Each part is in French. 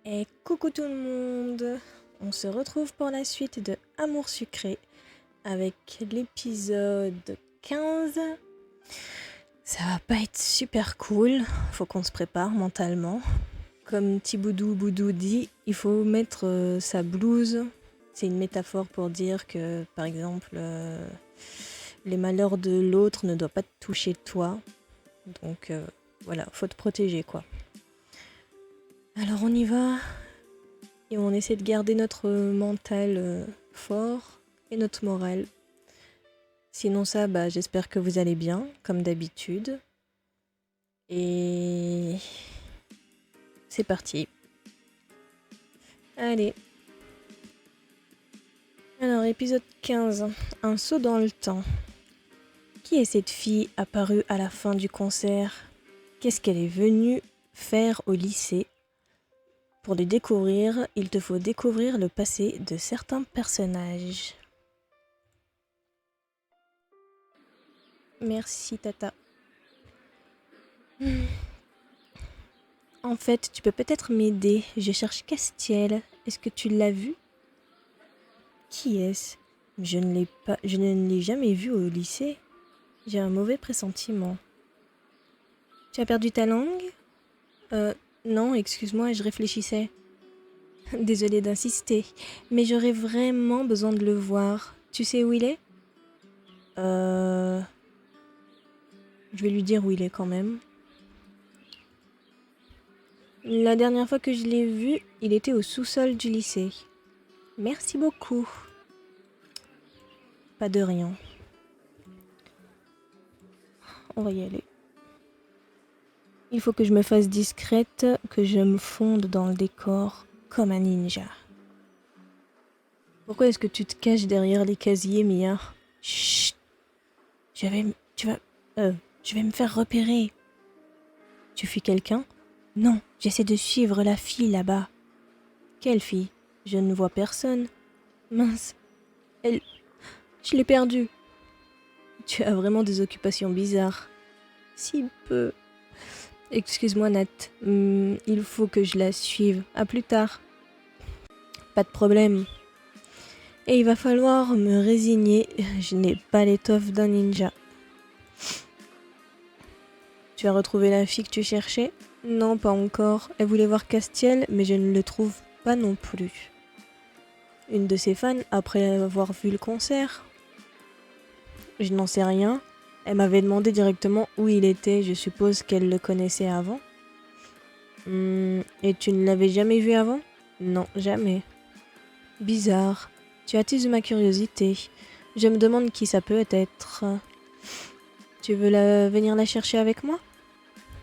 Et coucou tout le monde, on se retrouve pour la suite de Amour sucré avec l'épisode 15. Ça va pas être super cool, faut qu'on se prépare mentalement. Comme Thiboudou Boudou dit, il faut mettre sa blouse. C'est une métaphore pour dire que, par exemple, les malheurs de l'autre ne doivent pas te toucher toi. Donc voilà, faut te protéger quoi. Alors on y va. Et on essaie de garder notre mental fort et notre morale. Sinon ça, j'espère que vous allez bien, comme d'habitude. Et c'est parti. Allez. Alors, épisode 15. Un saut dans le temps. Qui est cette fille apparue à la fin du concert? Qu'est-ce qu'elle est venue faire au lycée? Pour les découvrir, il te faut découvrir le passé de certains personnages. Merci, Tata. En fait, tu peux peut-être m'aider. Je cherche Castiel. Est-ce que tu l'as vu? Qui est-ce? Je ne l'ai jamais vu au lycée. J'ai un mauvais pressentiment. Tu as perdu ta langue? Non, excuse-moi, je réfléchissais. Désolée d'insister, mais j'aurais vraiment besoin de le voir. Tu sais où il est? Je vais lui dire où il est quand même. La dernière fois que je l'ai vu, il était au sous-sol du lycée. Merci beaucoup. Pas de rien. On va y aller. Il faut que je me fasse discrète, que je me fonde dans le décor comme un ninja. Pourquoi est-ce que tu te caches derrière les casiers, Mia? Chut. Je vais me faire repérer. Tu fuis quelqu'un? Non, j'essaie de suivre la fille là-bas. Quelle fille? Je ne vois personne. Mince. Je l'ai perdue. Tu as vraiment des occupations bizarres. Si peu. Excuse-moi, Nat. Il faut que je la suive. À plus tard. Pas de problème. Et il va falloir me résigner. Je n'ai pas l'étoffe d'un ninja. Tu as retrouvé la fille que tu cherchais? Non, pas encore. Elle voulait voir Castiel, mais je ne le trouve pas non plus. Une de ses fans, après avoir vu le concert? Je n'en sais rien. Elle m'avait demandé directement où il était. Je suppose qu'elle le connaissait avant. Et tu ne l'avais jamais vu avant? Non, jamais. Bizarre. Tu attises ma curiosité. Je me demande qui ça peut être. Tu veux venir la chercher avec moi?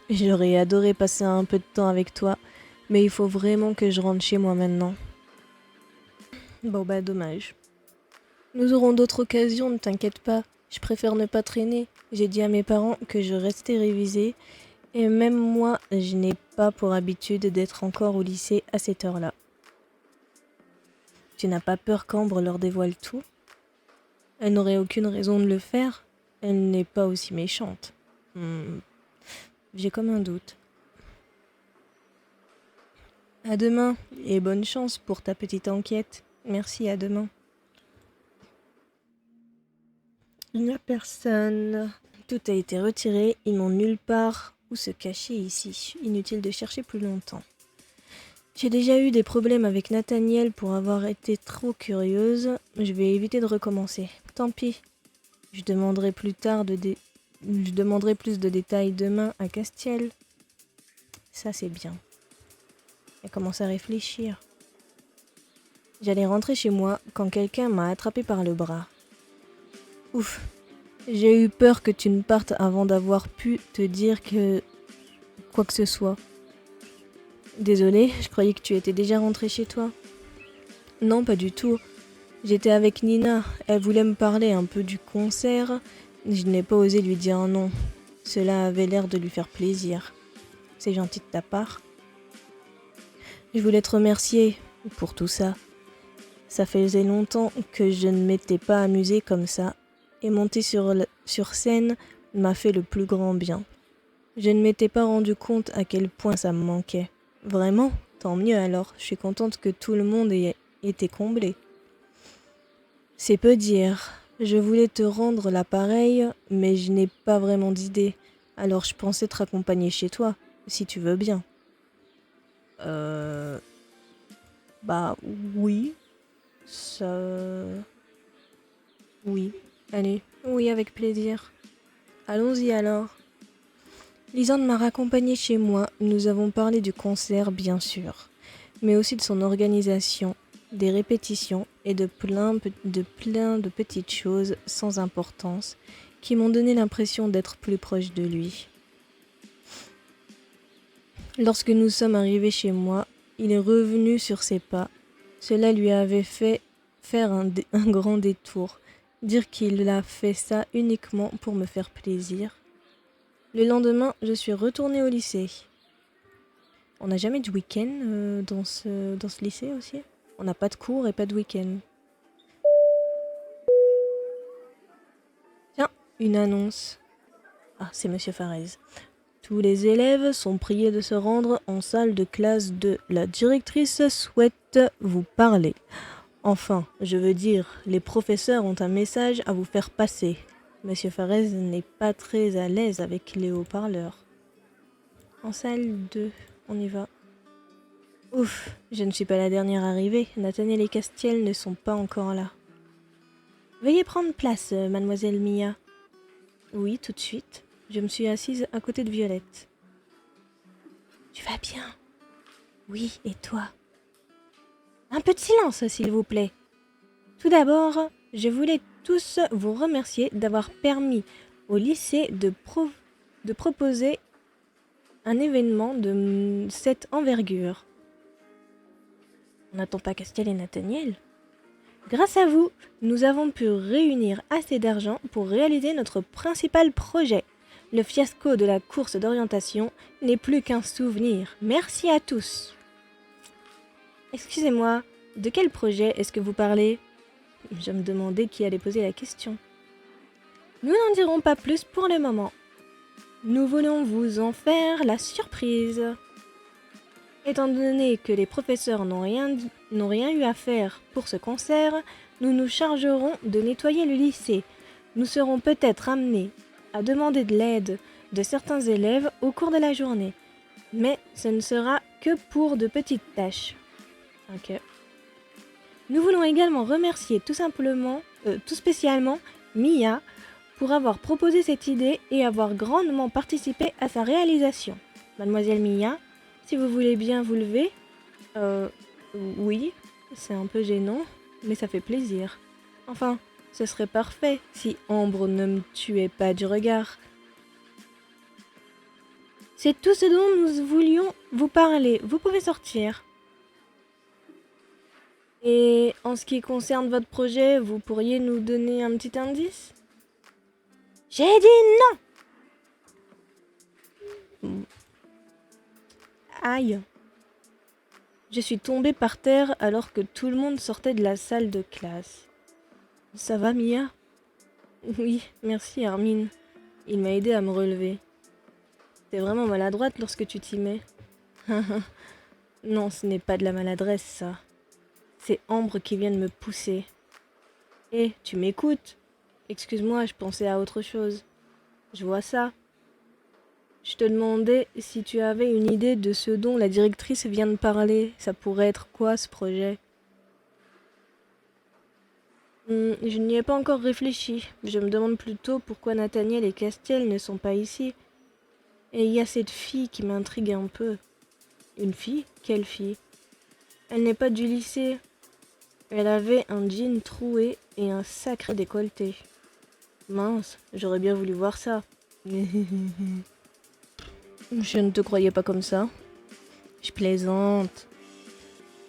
J'aurais adoré passer un peu de temps avec toi, mais il faut vraiment que je rentre chez moi maintenant. Bon dommage. Nous aurons d'autres occasions, ne t'inquiète pas. Je préfère ne pas traîner. J'ai dit à mes parents que je restais révisée. Et même moi, je n'ai pas pour habitude d'être encore au lycée à cette heure-là. Tu n'as pas peur qu'Ambre leur dévoile tout? Elle n'aurait aucune raison de le faire. Elle n'est pas aussi méchante. J'ai comme un doute. À demain, et bonne chance pour ta petite enquête. Merci, à demain. Il n'y a personne. Tout a été retiré, ils n'ont nulle part où se cacher ici. Inutile de chercher plus longtemps. J'ai déjà eu des problèmes avec Nathaniel pour avoir été trop curieuse. Je vais éviter de recommencer. Tant pis. Je demanderai plus de détails demain à Castiel. Ça, c'est bien. Elle commence à réfléchir. J'allais rentrer chez moi quand quelqu'un m'a attrapé par le bras. Ouf. J'ai eu peur que tu ne partes avant d'avoir pu te dire que quoi que ce soit. Désolée, je croyais que tu étais déjà rentrée chez toi. Non, pas du tout. J'étais avec Nina. Elle voulait me parler un peu du concert. Je n'ai pas osé lui dire non. Cela avait l'air de lui faire plaisir. C'est gentil de ta part. Je voulais te remercier pour tout ça. Ça faisait longtemps que je ne m'étais pas amusée comme ça. Et monter sur scène m'a fait le plus grand bien. Je ne m'étais pas rendu compte à quel point ça me manquait. Vraiment? Tant mieux alors, je suis contente que tout le monde ait été comblé. C'est peu dire. Je voulais te rendre l'appareil, mais je n'ai pas vraiment d'idée. Alors je pensais te raccompagner chez toi, si tu veux bien. Bah oui. Ça... Oui. Allez. Oui, avec plaisir. Allons-y alors. Lisande m'a raccompagnée chez moi. Nous avons parlé du concert, bien sûr, mais aussi de son organisation, des répétitions et de plein de petites choses sans importance qui m'ont donné l'impression d'être plus proche de lui. Lorsque nous sommes arrivés chez moi, il est revenu sur ses pas. Cela lui avait fait faire un grand détour, dire qu'il a fait ça uniquement pour me faire plaisir. Le lendemain, je suis retournée au lycée. On n'a jamais de week-end dans ce lycée aussi. On n'a pas de cours et pas de week-end. Tiens, une annonce. Ah, c'est Monsieur Farez. Tous les élèves sont priés de se rendre en salle de classe 2. La directrice souhaite vous parler. Enfin, je veux dire, les professeurs ont un message à vous faire passer. Monsieur Farez n'est pas très à l'aise avec les haut-parleurs. En salle 2, on y va. Ouf, je ne suis pas la dernière arrivée. Nathaniel et Castiel ne sont pas encore là. Veuillez prendre place, mademoiselle Mia. Oui, tout de suite. Je me suis assise à côté de Violette. Tu vas bien? Oui, et toi? Un peu de silence, s'il vous plaît. Tout d'abord, je voulais tous vous remercier d'avoir permis au lycée de proposer un événement de cette envergure. On n'attend pas Castiel et Nathaniel. Grâce à vous, nous avons pu réunir assez d'argent pour réaliser notre principal projet. Le fiasco de la course d'orientation n'est plus qu'un souvenir. Merci à tous. Excusez-moi, de quel projet est-ce que vous parlez? Je me demandais qui allait poser la question. Nous n'en dirons pas plus pour le moment. Nous voulons vous en faire la surprise. Étant donné que les professeurs n'ont rien eu à faire pour ce concert, nous nous chargerons de nettoyer le lycée. Nous serons peut-être amenés à demander de l'aide de certains élèves au cours de la journée, mais ce ne sera que pour de petites tâches. Ok. Nous voulons également remercier tout spécialement Mia pour avoir proposé cette idée et avoir grandement participé à sa réalisation. Mademoiselle Mia, si vous voulez bien vous lever. Oui, c'est un peu gênant, mais ça fait plaisir. Enfin, ce serait parfait si Ambre ne me tuait pas du regard. C'est tout ce dont nous voulions vous parler. Vous pouvez sortir. Et en ce qui concerne votre projet, vous pourriez nous donner un petit indice? J'ai dit non! Aïe! Je suis tombée par terre alors que tout le monde sortait de la salle de classe. Ça va, Mia? Oui, merci, Armin. Il m'a aidé à me relever. T'es vraiment maladroite lorsque tu t'y mets. Non, ce n'est pas de la maladresse, ça. C'est Ambre qui vient de me pousser. Hé, tu m'écoutes? Excuse-moi, je pensais à autre chose. Je vois ça. Je te demandais si tu avais une idée de ce dont la directrice vient de parler. Ça pourrait être quoi, ce projet? Je n'y ai pas encore réfléchi. Je me demande plutôt pourquoi Nathaniel et Castiel ne sont pas ici. Et il y a cette fille qui m'intrigue un peu. Une fille? Quelle fille? Elle n'est pas du lycée. Elle avait un jean troué et un sacré décolleté. Mince, j'aurais bien voulu voir ça. Je ne te croyais pas comme ça. Je plaisante.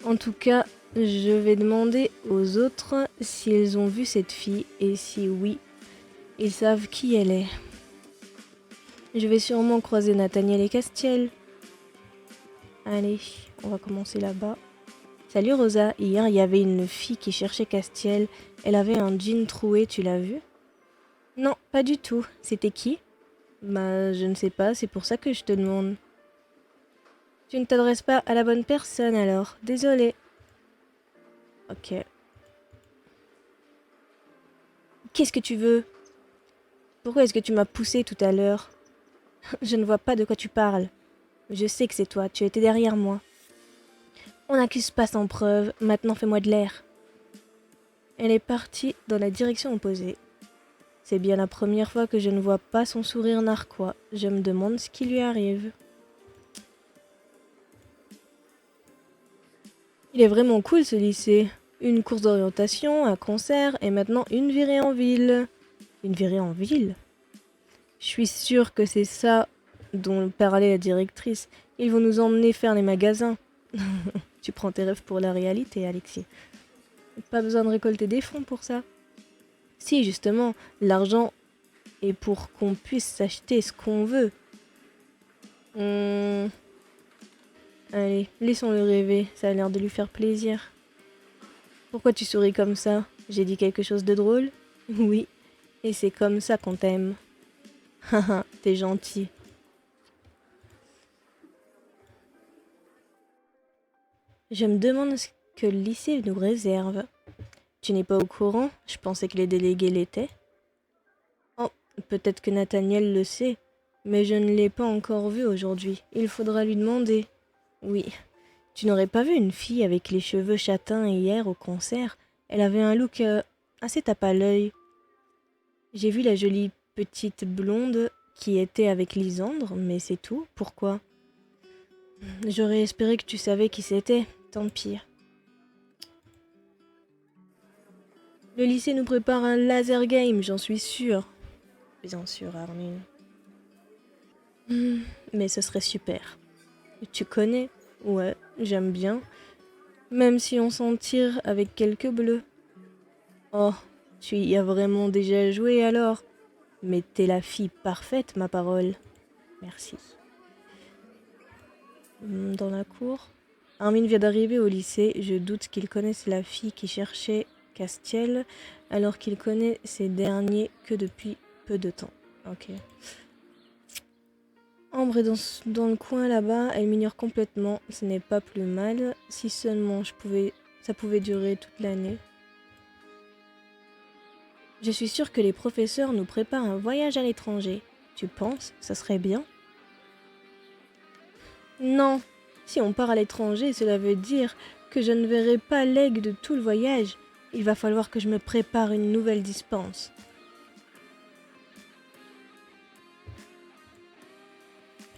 En tout cas, je vais demander aux autres s'ils ont vu cette fille et si oui, ils savent qui elle est. Je vais sûrement croiser Nathaniel et Castiel. Allez, on va commencer là-bas. Salut Rosa, hier il y avait une fille qui cherchait Castiel. Elle avait un jean troué, tu l'as vu? Non, pas du tout. C'était qui? Bah, je ne sais pas, c'est pour ça que je te demande. Tu ne t'adresses pas à la bonne personne alors. Désolée. Ok. Qu'est-ce que tu veux? Pourquoi est-ce que tu m'as poussé tout à l'heure? Je ne vois pas de quoi tu parles. Je sais que c'est toi, tu étais derrière moi. On n'accuse pas sans preuve, maintenant fais-moi de l'air. Elle est partie dans la direction opposée. C'est bien la première fois que je ne vois pas son sourire narquois. Je me demande ce qui lui arrive. Il est vraiment cool ce lycée. Une course d'orientation, un concert et maintenant une virée en ville. Une virée en ville? Je suis sûre que c'est ça dont parlait la directrice. Ils vont nous emmener faire les magasins. Tu prends tes rêves pour la réalité, Alexis. Pas besoin de récolter des fonds pour ça. Si, justement, l'argent est pour qu'on puisse s'acheter ce qu'on veut. Allez, laissons-le rêver, ça a l'air de lui faire plaisir. Pourquoi tu souris comme ça? J'ai dit quelque chose de drôle? Oui, et c'est comme ça qu'on t'aime. Haha, t'es gentil. Je me demande ce que le lycée nous réserve. Tu n'es pas au courant? Je pensais que les délégués l'étaient. Oh, peut-être que Nathaniel le sait, mais je ne l'ai pas encore vu aujourd'hui. Il faudra lui demander. Oui. Tu n'aurais pas vu une fille avec les cheveux châtains hier au concert? Elle avait un look assez tape à l'œil. J'ai vu la jolie petite blonde qui était avec Lisandre, mais c'est tout. Pourquoi? J'aurais espéré que tu savais qui c'était. Tant pis. Le lycée nous prépare un laser game, j'en suis sûre. Bien sûr, Armin. Mais ce serait super. Tu connais? Ouais, j'aime bien. Même si on s'en tire avec quelques bleus. Oh, tu y as vraiment déjà joué alors? Mais t'es la fille parfaite, ma parole. Merci. Dans la cour? Armin vient d'arriver au lycée. Je doute qu'il connaisse la fille qui cherchait Castiel, alors qu'il connaît ces derniers que depuis peu de temps. Ok. Ambre est dans le coin là-bas, elle m'ignore complètement. Ce n'est pas plus mal. Si seulement ça pouvait durer toute l'année. Je suis sûre que les professeurs nous préparent un voyage à l'étranger. Tu penses, ça serait bien? Non. Si on part à l'étranger, cela veut dire que je ne verrai pas l'aigle de tout le voyage. Il va falloir que je me prépare une nouvelle dispense.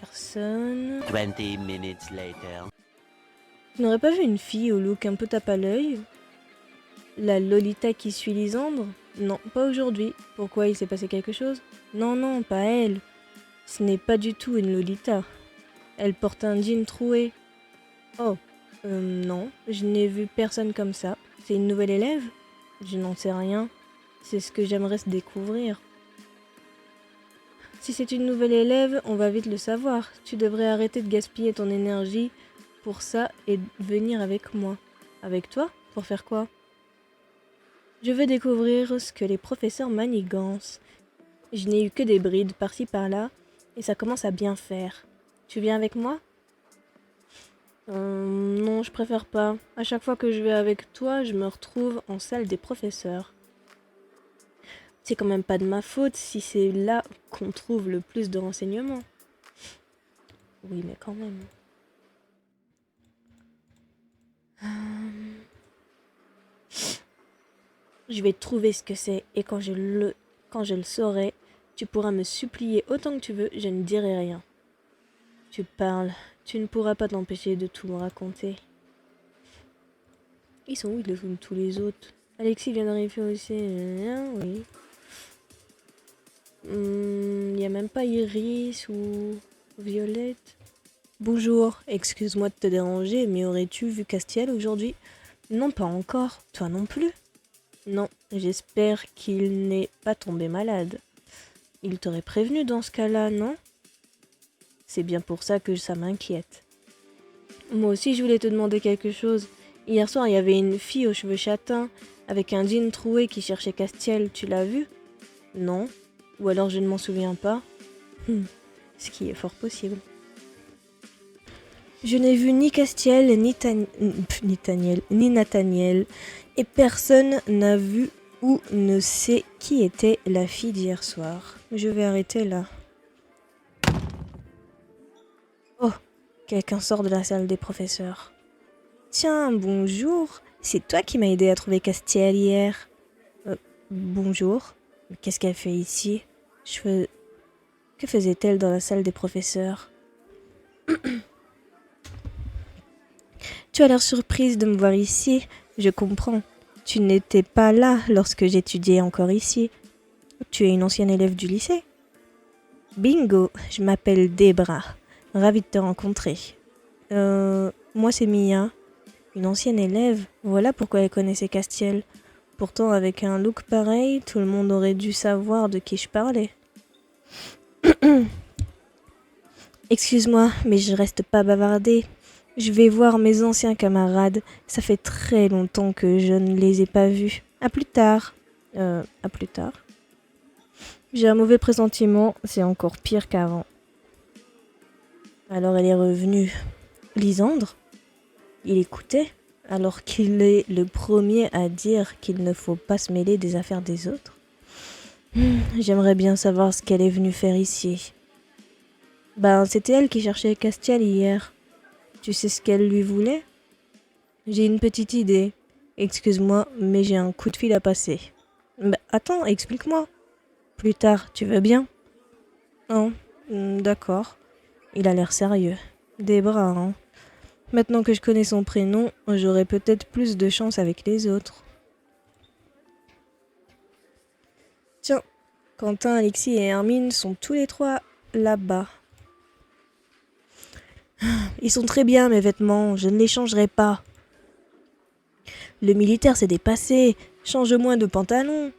Personne. 20 minutes later. Tu n'aurais pas vu une fille au look un peu tape à l'œil? La Lolita qui suit Lisandre? Non, pas aujourd'hui. Pourquoi, il s'est passé quelque chose? Non, non, pas elle. Ce n'est pas du tout une Lolita. Elle porte un jean troué. Oh, non, je n'ai vu personne comme ça. C'est une nouvelle élève? Je n'en sais rien. C'est ce que j'aimerais se découvrir. Si c'est une nouvelle élève, on va vite le savoir. Tu devrais arrêter de gaspiller ton énergie pour ça et venir avec moi. Avec toi? Pour faire quoi? Je veux découvrir ce que les professeurs manigancent. Je n'ai eu que des brides par-ci par-là, et ça commence à bien faire. Tu viens avec moi? Non, je préfère pas. À chaque fois que je vais avec toi, je me retrouve en salle des professeurs. C'est quand même pas de ma faute si c'est là qu'on trouve le plus de renseignements. Oui, mais quand même. Je vais trouver ce que c'est, et quand je le saurai, tu pourras me supplier autant que tu veux, je ne dirai rien. Tu parles, tu ne pourras pas t'empêcher de tout me raconter. Ils sont où tous les autres? Alexis vient d'arriver aussi. Oui. Il n'y a même pas Iris ou Violette. Bonjour, excuse-moi de te déranger, mais aurais-tu vu Castiel aujourd'hui? Non, pas encore. Toi non plus? Non, j'espère qu'il n'est pas tombé malade. Il t'aurait prévenu dans ce cas-là, non? C'est bien pour ça que ça m'inquiète. Moi aussi, je voulais te demander quelque chose. Hier soir, il y avait une fille aux cheveux châtains, avec un jean troué qui cherchait Castiel. Tu l'as vue? Non. Ou alors je ne m'en souviens pas. Ce qui est fort possible. Je n'ai vu ni Castiel, ni Nathaniel, et personne n'a vu ou ne sait qui était la fille d'hier soir. Je vais arrêter là. Oh, quelqu'un sort de la salle des professeurs. Tiens, bonjour. C'est toi qui m'as aidé à trouver Castiel hier. Bonjour. Qu'est-ce qu'elle fait ici? Que faisait-elle dans la salle des professeurs? Tu as l'air surprise de me voir ici. Je comprends. Tu n'étais pas là lorsque j'étudiais encore ici. Tu es une ancienne élève du lycée? Bingo, je m'appelle Debra. Ravie de te rencontrer. Moi c'est Mia, une ancienne élève. Voilà pourquoi elle connaissait Castiel. Pourtant, avec un look pareil, tout le monde aurait dû savoir de qui je parlais. Excuse-moi, mais je reste pas bavardée. Je vais voir mes anciens camarades. Ça fait très longtemps que je ne les ai pas vus. À plus tard. À plus tard. J'ai un mauvais pressentiment, c'est encore pire qu'avant. Alors elle est revenue. Lysandre? Il écoutait, alors qu'il est le premier à dire qu'il ne faut pas se mêler des affaires des autres. J'aimerais bien savoir ce qu'elle est venue faire ici. Ben, c'était elle qui cherchait Castiel hier. Tu sais ce qu'elle lui voulait? J'ai une petite idée. Excuse-moi, mais j'ai un coup de fil à passer. Ben, attends, explique-moi. Plus tard, tu veux bien? Non, d'accord. Il a l'air sérieux. Debra, hein. Maintenant que je connais son prénom, j'aurai peut-être plus de chance avec les autres. Tiens, Quentin, Alexis et Hermine sont tous les trois là-bas. Ils sont très bien, mes vêtements, je ne les changerai pas. Le militaire s'est dépassé, change moins de pantalon.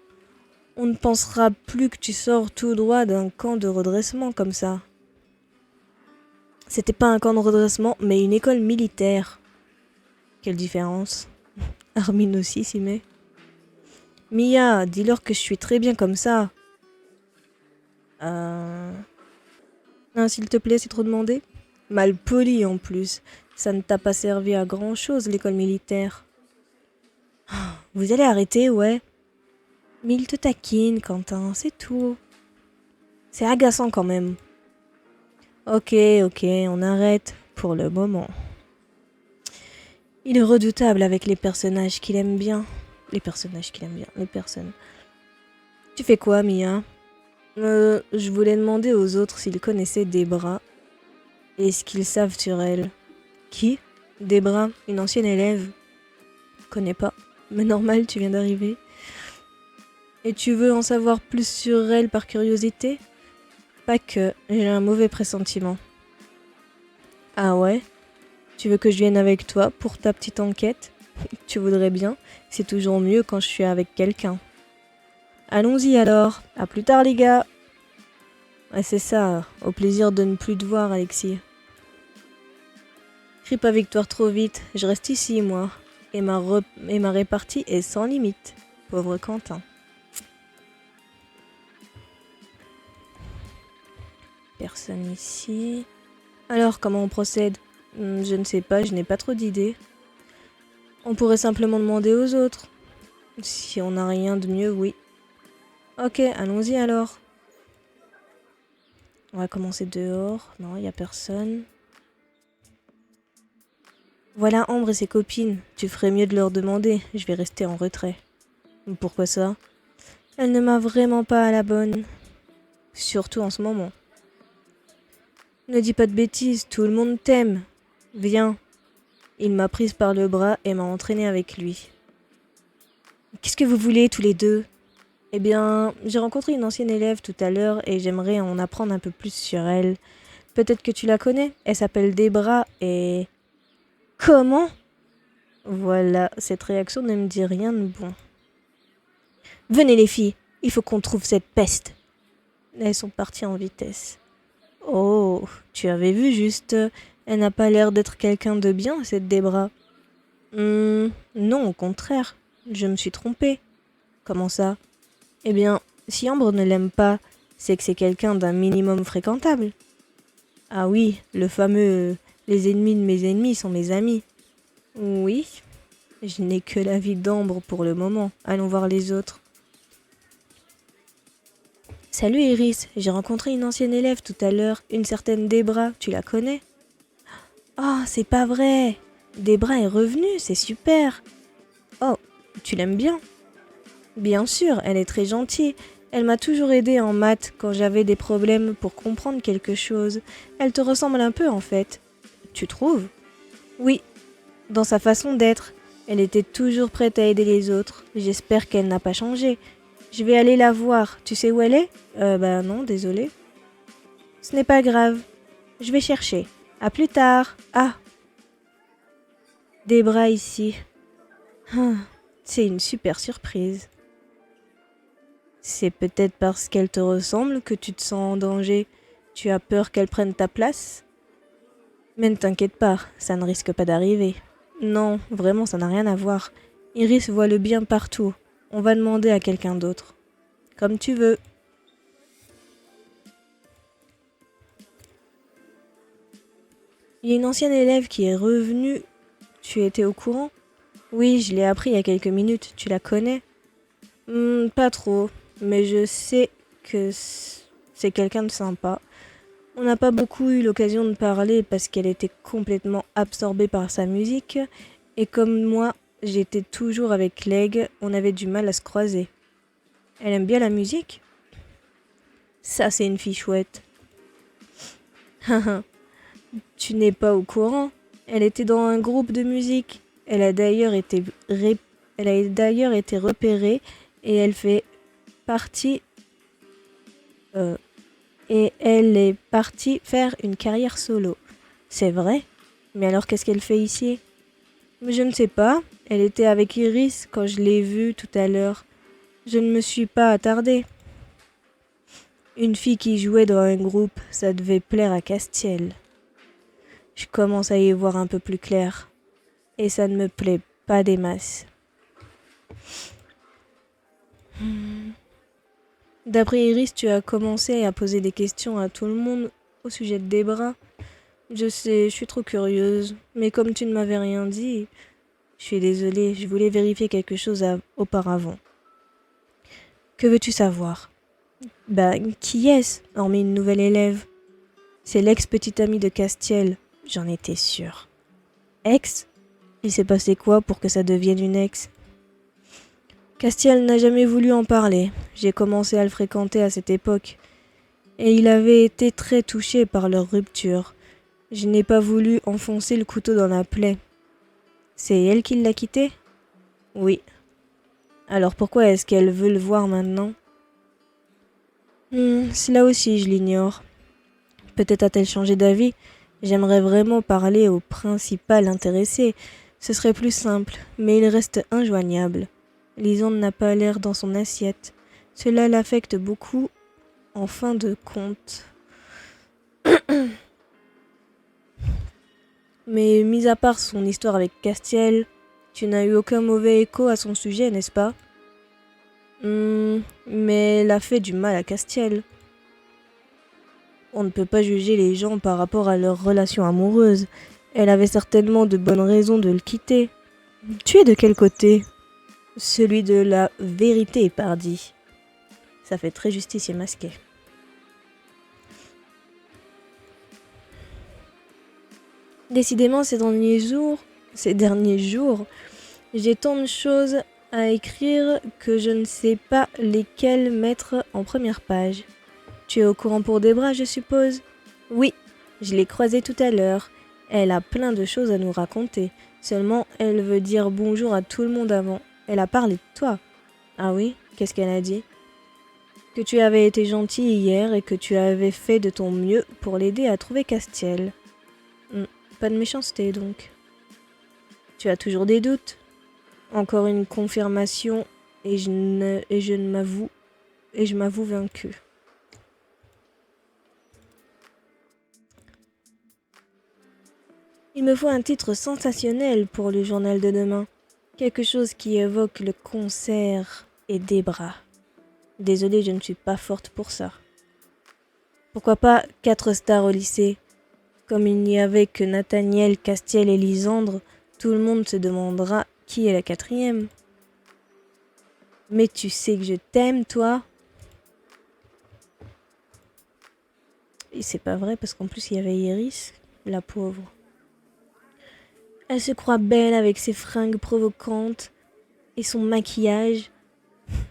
On ne pensera plus que tu sors tout droit d'un camp de redressement comme ça. C'était pas un camp de redressement, mais une école militaire. Quelle différence. Armin aussi s'y met. Mia, dis-leur que je suis très bien comme ça. Non, s'il te plaît, c'est trop demandé. Mal poli en plus. Ça ne t'a pas servi à grand chose, l'école militaire. Vous allez arrêter, ouais. Mais il te taquine, Quentin, c'est tout. C'est agaçant quand même. Ok, on arrête pour le moment. Il est redoutable avec les personnages qu'il aime bien. Les personnes. Tu fais quoi, Mia? Je voulais demander aux autres s'ils connaissaient Debra et ce qu'ils savent sur elle. Qui? Debra, une ancienne élève. Connais pas. Mais normal, tu viens d'arriver. Et tu veux en savoir plus sur elle par curiosité? Pas que, j'ai un mauvais pressentiment. Ah ouais? Tu veux que je vienne avec toi pour ta petite enquête? Tu voudrais bien, c'est toujours mieux quand je suis avec quelqu'un. Allons-y alors, à plus tard les gars. Ouais, c'est ça, au plaisir de ne plus te voir Alexis. Crie pas victoire trop vite, je reste ici moi. Et ma répartie est sans limite. Pauvre Quentin. Personne ici. Alors, comment on procède? Je ne sais pas, je n'ai pas trop d'idées. On pourrait simplement demander aux autres. Si on n'a rien de mieux, oui. Ok, allons-y alors. On va commencer dehors. Non, il n'y a personne. Voilà Ambre et ses copines. Tu ferais mieux de leur demander. Je vais rester en retrait. Pourquoi ça? Elle ne m'a vraiment pas à la bonne. Surtout en ce moment. Ne dis pas de bêtises, tout le monde t'aime. Viens. Il m'a prise par le bras et m'a entraînée avec lui. Qu'est-ce que vous voulez tous les deux? Eh bien, j'ai rencontré une ancienne élève tout à l'heure et j'aimerais en apprendre un peu plus sur elle. Peut-être que tu la connais? Elle s'appelle Debra et... Comment? Voilà, cette réaction ne me dit rien de bon. Venez les filles, il faut qu'on trouve cette peste. Elles sont parties en vitesse. Oh, tu avais vu juste, elle n'a pas l'air d'être quelqu'un de bien, cette Debra. Non, au contraire, je me suis trompée. Comment ça? Eh bien, si Ambre ne l'aime pas, c'est que c'est quelqu'un d'un minimum fréquentable. Ah oui, le fameux Les ennemis de mes ennemis sont mes amis. Oui, je n'ai que la vie d'Ambre pour le moment. Allons voir les autres. Salut Iris, j'ai rencontré une ancienne élève tout à l'heure, une certaine Debra, tu la connais? Oh, c'est pas vrai! Debra est revenue, c'est super! Oh, tu l'aimes bien? Bien sûr, elle est très gentille. Elle m'a toujours aidée en maths quand j'avais des problèmes pour comprendre quelque chose. Elle te ressemble un peu en fait. Tu trouves? Oui, dans sa façon d'être. Elle était toujours prête à aider les autres. J'espère qu'elle n'a pas changé. Je vais aller la voir. Tu sais où elle est? Bah non, désolé. Ce n'est pas grave. Je vais chercher. À plus tard. Ah, Debra ici. Ah, c'est une super surprise. C'est peut-être parce qu'elle te ressemble que tu te sens en danger. Tu as peur qu'elle prenne ta place? Mais ne t'inquiète pas, ça ne risque pas d'arriver. Non, vraiment, ça n'a rien à voir. Iris voit le bien partout. On va demander à quelqu'un d'autre. Comme tu veux. Il y a une ancienne élève qui est revenue. Tu étais au courant? Oui, je l'ai appris il y a quelques minutes. Tu la connais? Pas trop, mais je sais que c'est quelqu'un de sympa. On n'a pas beaucoup eu l'occasion de parler parce qu'elle était complètement absorbée par sa musique. Et comme moi, j'étais toujours avec Leg, on avait du mal à se croiser. Elle aime bien la musique? Ça, c'est une fille chouette. Tu n'es pas au courant? Elle était dans un groupe de musique. Elle a d'ailleurs été repérée et elle fait partie... et elle est partie faire une carrière solo. C'est vrai? Mais alors qu'est-ce qu'elle fait ici? Je ne sais pas. Elle était avec Iris quand je l'ai vue tout à l'heure. Je ne me suis pas attardée. Une fille qui jouait dans un groupe, ça devait plaire à Castiel. Je commence à y voir un peu plus clair. Et ça ne me plaît pas des masses. D'après Iris, tu as commencé à poser des questions à tout le monde au sujet de Debra. Je sais, je suis trop curieuse. Mais comme tu ne m'avais rien dit, je suis désolée, je voulais vérifier quelque chose auparavant. Que veux-tu savoir? Bah, qui est-ce, hormis une nouvelle élève? C'est l'ex-petite amie de Castiel, j'en étais sûre. Ex? Il s'est passé quoi pour que ça devienne une ex? Castiel n'a jamais voulu en parler. J'ai commencé à le fréquenter à cette époque. Et il avait été très touché par leur rupture. Je n'ai pas voulu enfoncer le couteau dans la plaie. C'est elle qui l'a quitté? Oui. Alors pourquoi est-ce qu'elle veut le voir maintenant? Cela aussi, je l'ignore. Peut-être a-t-elle changé d'avis. J'aimerais vraiment parler au principal intéressé. Ce serait plus simple, mais il reste injoignable. Lisande n'a pas l'air dans son assiette. Cela l'affecte beaucoup en fin de compte. Mais mis à part son histoire avec Castiel, tu n'as eu aucun mauvais écho à son sujet, n'est-ce pas? Mais elle a fait du mal à Castiel. On ne peut pas juger les gens par rapport à leur relation amoureuse. Elle avait certainement de bonnes raisons de le quitter. Tu es de quel côté? Celui de la vérité, pardi. Ça fait très justicier masqué. Décidément, ces derniers jours, j'ai tant de choses à écrire que je ne sais pas lesquelles mettre en première page. Tu es au courant pour Debra, je suppose? Oui, je l'ai croisée tout à l'heure. Elle a plein de choses à nous raconter. Seulement, elle veut dire bonjour à tout le monde avant. Elle a parlé de toi. Ah oui? Qu'est-ce qu'elle a dit? Que tu avais été gentil hier et que tu avais fait de ton mieux pour l'aider à trouver Castiel. Pas de méchanceté donc. Tu as toujours des doutes? Encore une confirmation et je m'avoue vaincue. Il me faut un titre sensationnel pour le journal de demain. Quelque chose qui évoque le concert et Debra. Désolée, je ne suis pas forte pour ça. Pourquoi pas 4 stars au lycée? Comme il n'y avait que Nathaniel, Castiel et Lisandre, tout le monde se demandera qui est la quatrième. Mais tu sais que je t'aime, toi. Et c'est pas vrai, parce qu'en plus, il y avait Iris, la pauvre. Elle se croit belle avec ses fringues provocantes et son maquillage,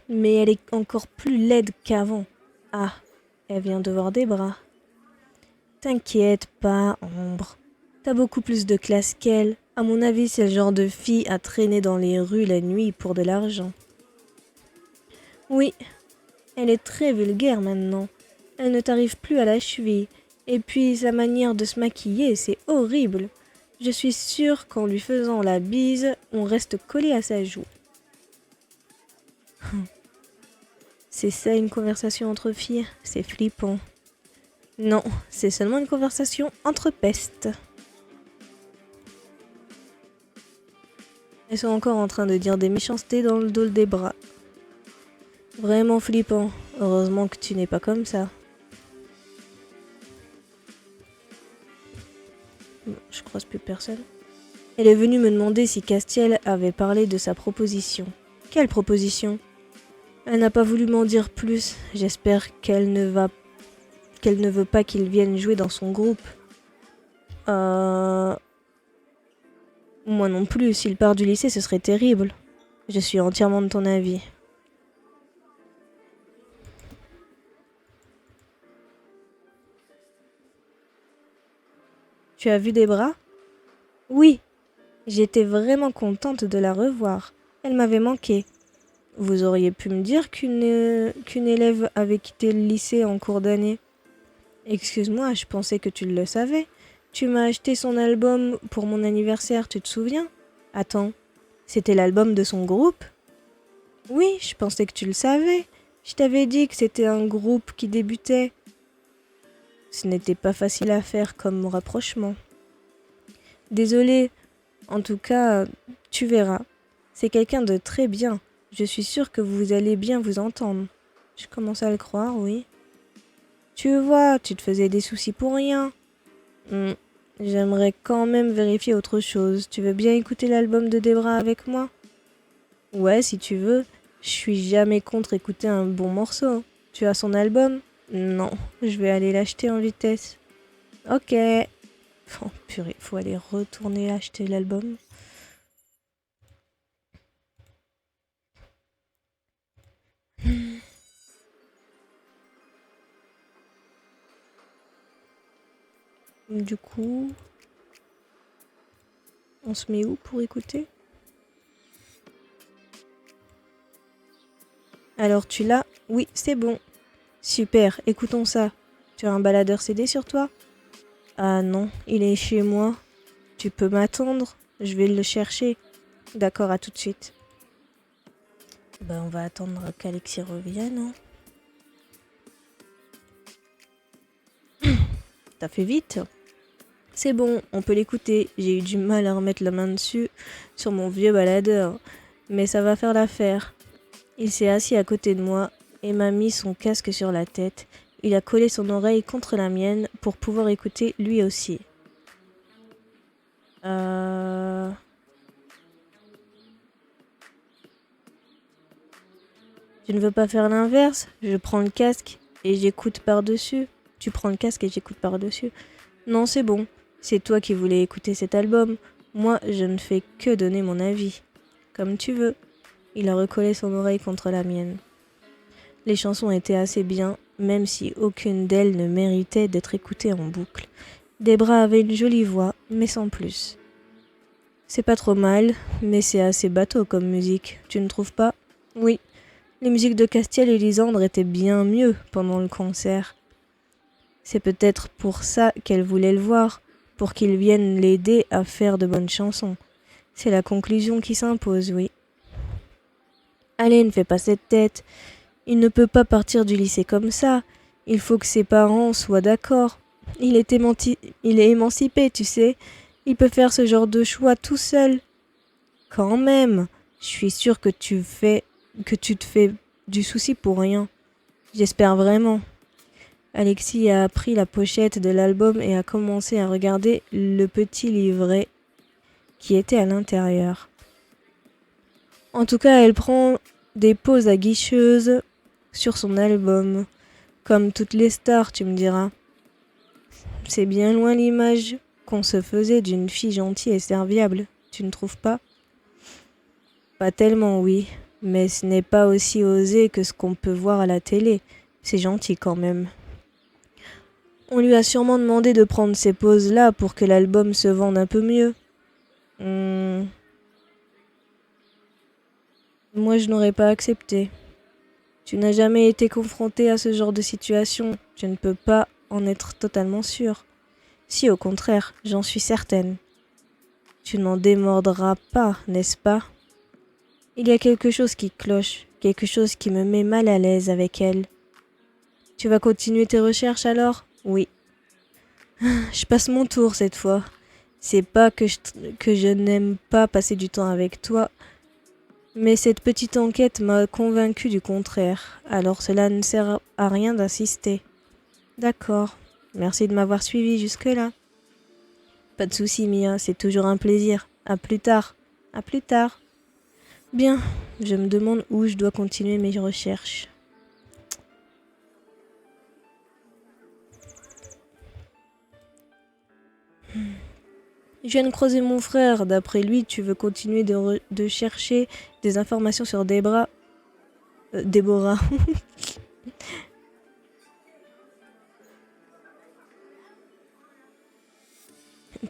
mais elle est encore plus laide qu'avant. Ah, elle vient de voir des bras. T'inquiète pas, Ambre. T'as beaucoup plus de classe qu'elle. À mon avis, c'est le genre de fille à traîner dans les rues la nuit pour de l'argent. Oui, elle est très vulgaire maintenant. Elle ne t'arrive plus à la cheville. Et puis sa manière de se maquiller, c'est horrible. Je suis sûre qu'en lui faisant la bise, on reste collé à sa joue. C'est ça une conversation entre filles? C'est flippant. Non, c'est seulement une conversation entre pestes. Elles sont encore en train de dire des méchancetés dans le dos des bras. Vraiment flippant. Heureusement que tu n'es pas comme ça. Je croise plus personne. Elle est venue me demander si Castiel avait parlé de sa proposition. Quelle proposition? Elle n'a pas voulu m'en dire plus. J'espère qu'elle ne veut pas qu'il vienne jouer dans son groupe. Moi non plus. S'il part du lycée, ce serait terrible. Je suis entièrement de ton avis. Tu as vu des bras? Oui. J'étais vraiment contente de la revoir. Elle m'avait manqué. Vous auriez pu me dire qu'une élève avait quitté le lycée en cours d'année. Excuse-moi, je pensais que tu le savais. Tu m'as acheté son album pour mon anniversaire, tu te souviens? Attends, c'était l'album de son groupe? Oui, je pensais que tu le savais. Je t'avais dit que c'était un groupe qui débutait. Ce n'était pas facile à faire comme rapprochement. Désolée, en tout cas, tu verras. C'est quelqu'un de très bien. Je suis sûre que vous allez bien vous entendre. Je commence à le croire, oui. Tu vois, tu te faisais des soucis pour rien. J'aimerais quand même vérifier autre chose. Tu veux bien écouter l'album de Debra avec moi? Ouais, si tu veux. Je suis jamais contre écouter un bon morceau. Tu as son album? Non, je vais aller l'acheter en vitesse. Ok. Oh purée, faut aller retourner acheter l'album. Du coup, on se met où pour écouter? Alors tu l'as? Oui, c'est bon. Super, écoutons ça. Tu as un baladeur CD sur toi? Ah non, il est chez moi. Tu peux m'attendre? Je vais le chercher. D'accord, à tout de suite. On va attendre qu'Alexis revienne. T'as fait vite? C'est bon, on peut l'écouter. J'ai eu du mal à remettre la main dessus sur mon vieux baladeur. Mais ça va faire l'affaire. Il s'est assis à côté de moi et m'a mis son casque sur la tête. Il a collé son oreille contre la mienne pour pouvoir écouter lui aussi. Tu ne veux pas faire l'inverse? Je prends le casque et j'écoute par-dessus. Tu prends le casque et j'écoute par-dessus. Non, c'est bon. C'est toi qui voulais écouter cet album. Moi, je ne fais que donner mon avis. Comme tu veux. Il a recollé son oreille contre la mienne. Les chansons étaient assez bien, même si aucune d'elles ne méritait d'être écoutée en boucle. Debra avait une jolie voix, mais sans plus. C'est pas trop mal, mais c'est assez bateau comme musique, tu ne trouves pas? Oui. Les musiques de Castiel et Lisandre étaient bien mieux pendant le concert. C'est peut-être pour ça qu'elle voulait le voir, pour qu'il vienne l'aider à faire de bonnes chansons. C'est la conclusion qui s'impose, oui. Allez, ne fais pas cette tête. Il ne peut pas partir du lycée comme ça. Il faut que ses parents soient d'accord. Il est émancipé, tu sais. Il peut faire ce genre de choix tout seul. Quand même, je suis sûre que tu te fais du souci pour rien. J'espère vraiment. Alexis a pris la pochette de l'album et a commencé à regarder le petit livret qui était à l'intérieur. En tout cas, elle prend des pauses aguicheuses sur son album, comme toutes les stars, tu me diras. C'est bien loin l'image qu'on se faisait d'une fille gentille et serviable, tu ne trouves pas? Pas tellement, oui, mais ce n'est pas aussi osé que ce qu'on peut voir à la télé. C'est gentil quand même. On lui a sûrement demandé de prendre ces pauses-là pour que l'album se vende un peu mieux. Moi, je n'aurais pas accepté. Tu n'as jamais été confronté à ce genre de situation. Je ne peux pas en être totalement sûre. Si, au contraire, j'en suis certaine. Tu n'en démordras pas, n'est-ce pas? Il y a quelque chose qui cloche, quelque chose qui me met mal à l'aise avec elle. Tu vas continuer tes recherches alors? Oui. Je passe mon tour cette fois. C'est pas que je n'aime pas passer du temps avec toi, mais cette petite enquête m'a convaincue du contraire, alors cela ne sert à rien d'insister. D'accord, merci de m'avoir suivi jusque-là. Pas de souci, Mia, c'est toujours un plaisir. À plus tard. À plus tard. Bien, je me demande où je dois continuer mes recherches. Je viens de croiser mon frère. D'après lui, tu veux continuer de chercher des informations sur Déborah.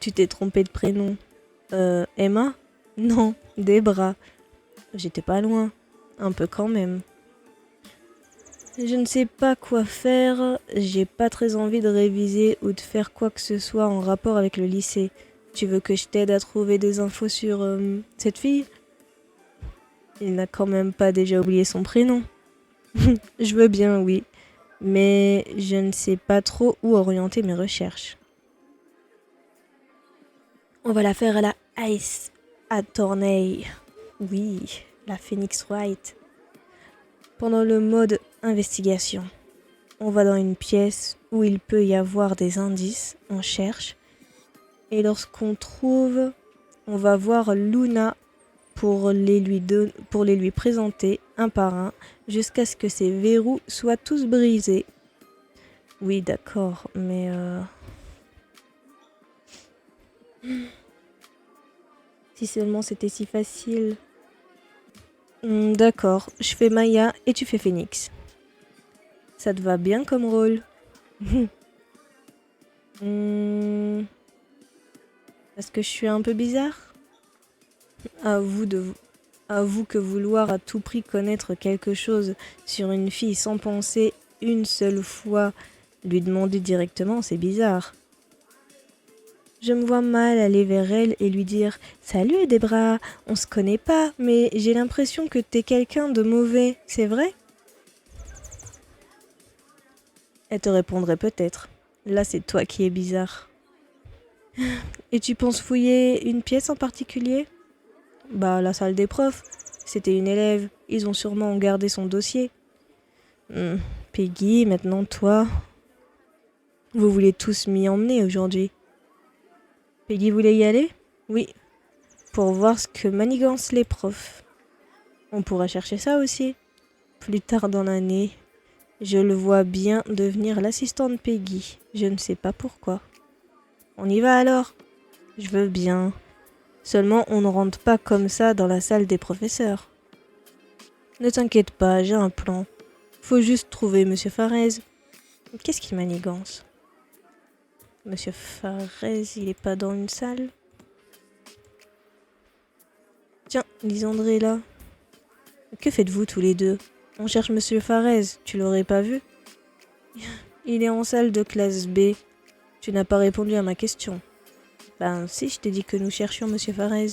Tu t'es trompé de prénom. Emma? Non, Debra. J'étais pas loin. Un peu quand même. Je ne sais pas quoi faire. J'ai pas très envie de réviser ou de faire quoi que ce soit en rapport avec le lycée. Tu veux que je t'aide à trouver des infos sur cette fille? Il n'a quand même pas déjà oublié son prénom. Je veux bien, oui. Mais je ne sais pas trop où orienter mes recherches. On va la faire à la Ice Attorney. Oui, la Phoenix Wright. Pendant le mode investigation, on va dans une pièce où il peut y avoir des indices, on cherche. Et lorsqu'on trouve, on va voir Luna pour les lui présenter un par un jusqu'à ce que ses verrous soient tous brisés. Oui, d'accord, mais si seulement c'était si facile. D'accord, je fais Maya et tu fais Phoenix. Ça te va bien comme rôle? Est-ce que je suis un peu bizarre? Avoue que vouloir à tout prix connaître quelque chose sur une fille sans penser une seule fois lui demander directement, c'est bizarre. Je me vois mal aller vers elle et lui dire « Salut Debra, on se connaît pas, mais j'ai l'impression que t'es quelqu'un de mauvais, c'est vrai ?» Elle te répondrait peut-être. Là, c'est toi qui es bizarre. Et tu penses fouiller une pièce en particulier? Bah, la salle des profs. C'était une élève. Ils ont sûrement gardé son dossier. Peggy, maintenant toi. Vous voulez tous m'y emmener aujourd'hui. Peggy voulait y aller? Oui. Pour voir ce que manigancent les profs. On pourra chercher ça aussi. Plus tard dans l'année. Je le vois bien devenir l'assistant de Peggy. Je ne sais pas pourquoi. On y va alors? Je veux bien. Seulement, on ne rentre pas comme ça dans la salle des professeurs. Ne t'inquiète pas, j'ai un plan. Faut juste trouver Monsieur Farez. Qu'est-ce qu'il manigance? Monsieur Farez, il est pas dans une salle? Tiens, Lisandre est là. Que faites-vous tous les deux? On cherche Monsieur Farez, tu l'aurais pas vu? Il est en salle de classe B. Tu n'as pas répondu à ma question. Ben si, je t'ai dit que nous cherchions Monsieur Farez.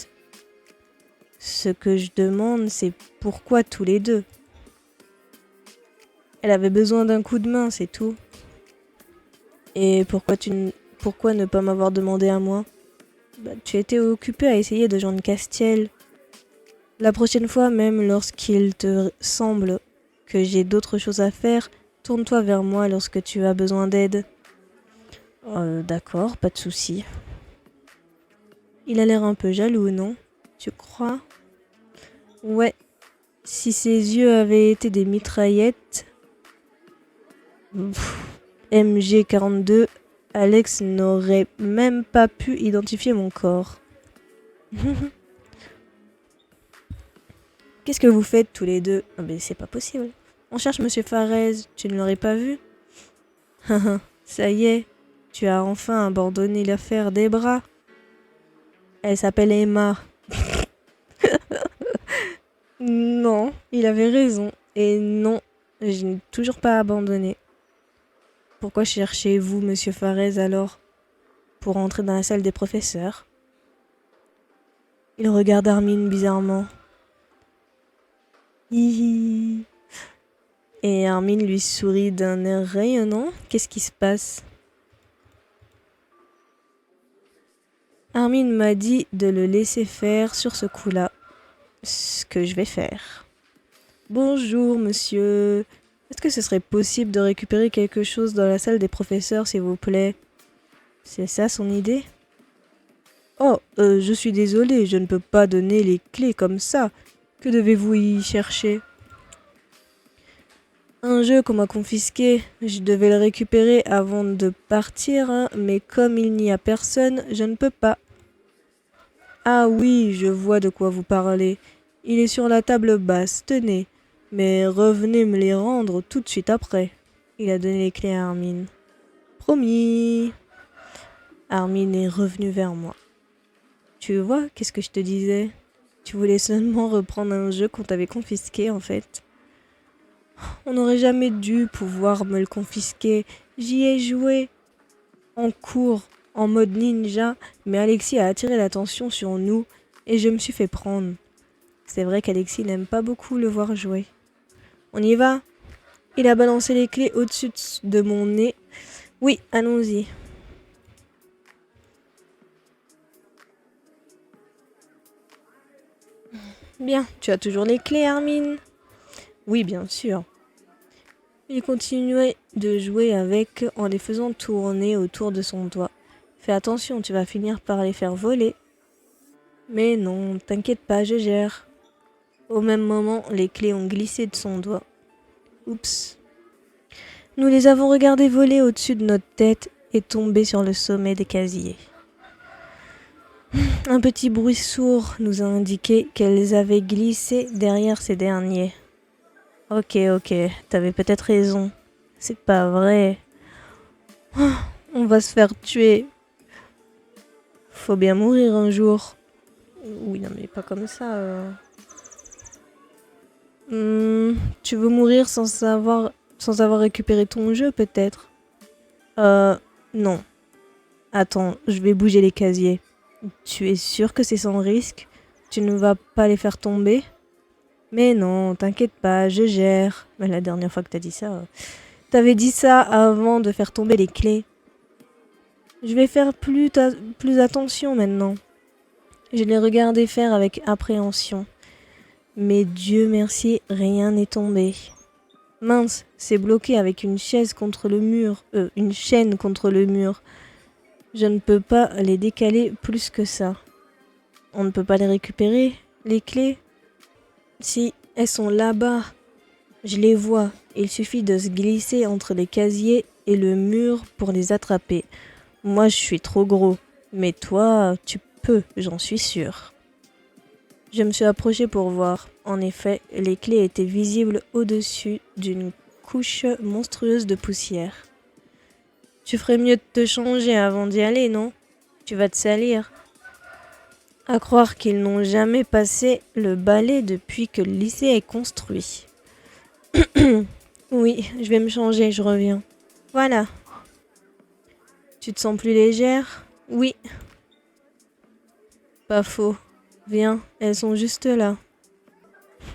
Ce que je demande, c'est pourquoi tous les deux? Elle avait besoin d'un coup de main, c'est tout. Et pourquoi ne pas m'avoir demandé à moi? Bah, tu étais occupé à essayer de joindre Castiel. La prochaine fois, même lorsqu'il te semble que j'ai d'autres choses à faire, Tourne-toi vers moi lorsque tu as besoin d'aide. D'accord, pas de souci. Il a l'air un peu jaloux, non? Tu crois? Ouais. Si ses yeux avaient été des mitraillettes... MG42, Alex n'aurait même pas pu identifier mon corps. Qu'est-ce que vous faites tous les deux? Ah ben c'est pas possible. On cherche Monsieur Farez, tu ne l'aurais pas vu? Ça y est, tu as enfin abandonné l'affaire des bras. Elle s'appelle Emma. Non, il avait raison. Et non, je n'ai toujours pas abandonné. Pourquoi cherchez-vous Monsieur Farez alors? Pour entrer dans la salle des professeurs. Il regarde Armin bizarrement. Hihi. Et Armin lui sourit d'un air rayonnant. Qu'est-ce qui se passe? Armin m'a dit de le laisser faire sur ce coup-là. Ce que je vais faire. Bonjour, monsieur. Est-ce que ce serait possible de récupérer quelque chose dans la salle des professeurs, s'il vous plaît? C'est ça son idée? Oh, je suis désolé, je ne peux pas donner les clés comme ça. Que devez-vous y chercher? Un jeu qu'on m'a confisqué. Je devais le récupérer avant de partir, hein, mais comme il n'y a personne, je ne peux pas. Ah oui, je vois de quoi vous parlez. Il est sur la table basse, tenez. Mais revenez me les rendre tout de suite après. Il a donné les clés à Armin. Promis. Armin est revenu vers moi. Tu vois, qu'est-ce que je te disais? Tu voulais seulement reprendre un jeu qu'on t'avait confisqué, en fait. On n'aurait jamais dû pouvoir me le confisquer. J'y ai joué en cours, en mode ninja, mais Alexis a attiré l'attention sur nous et je me suis fait prendre. C'est vrai qu'Alexis n'aime pas beaucoup le voir jouer. On y va? Il a balancé les clés au-dessus de mon nez. Oui, allons-y. Bien, tu as toujours les clés, Armin? Oui, bien sûr. Il continuait de jouer avec en les faisant tourner autour de son doigt. Fais attention, tu vas finir par les faire voler. Mais non, t'inquiète pas, je gère. Au même moment, les clés ont glissé de son doigt. Oups. Nous les avons regardées voler au-dessus de notre tête et tomber sur le sommet des casiers. Un petit bruit sourd nous a indiqué qu'elles avaient glissé derrière ces derniers. Ok, t'avais peut-être raison. C'est pas vrai. On va se faire tuer. Faut bien mourir un jour. Oui, non mais pas comme ça. Tu veux mourir sans avoir récupéré ton jeu, peut-être? Non. Attends, je vais bouger les casiers. Tu es sûr que c'est sans risque? Tu ne vas pas les faire tomber? Mais non, t'inquiète pas, je gère. Mais la dernière fois que t'as dit ça... T'avais dit ça avant de faire tomber les clés. Je vais faire plus attention maintenant. Je l'ai regardé faire avec appréhension. Mais Dieu merci, rien n'est tombé. Mince, c'est bloqué avec une chaise contre le mur. Une chaîne contre le mur. Je ne peux pas les décaler plus que ça. On ne peut pas les récupérer, les clés? Si, elles sont là-bas. Je les vois. Il suffit de se glisser entre les casiers et le mur pour les attraper. Moi, je suis trop gros. Mais toi, tu peux, j'en suis sûre. Je me suis approchée pour voir. En effet, les clés étaient visibles au-dessus d'une couche monstrueuse de poussière. Tu ferais mieux de te changer avant d'y aller, non? Tu vas te salir. À croire qu'ils n'ont jamais passé le balai depuis que le lycée est construit. Oui, je vais me changer, je reviens. Voilà. Tu te sens plus légère? Oui. Pas faux. Viens, elles sont juste là.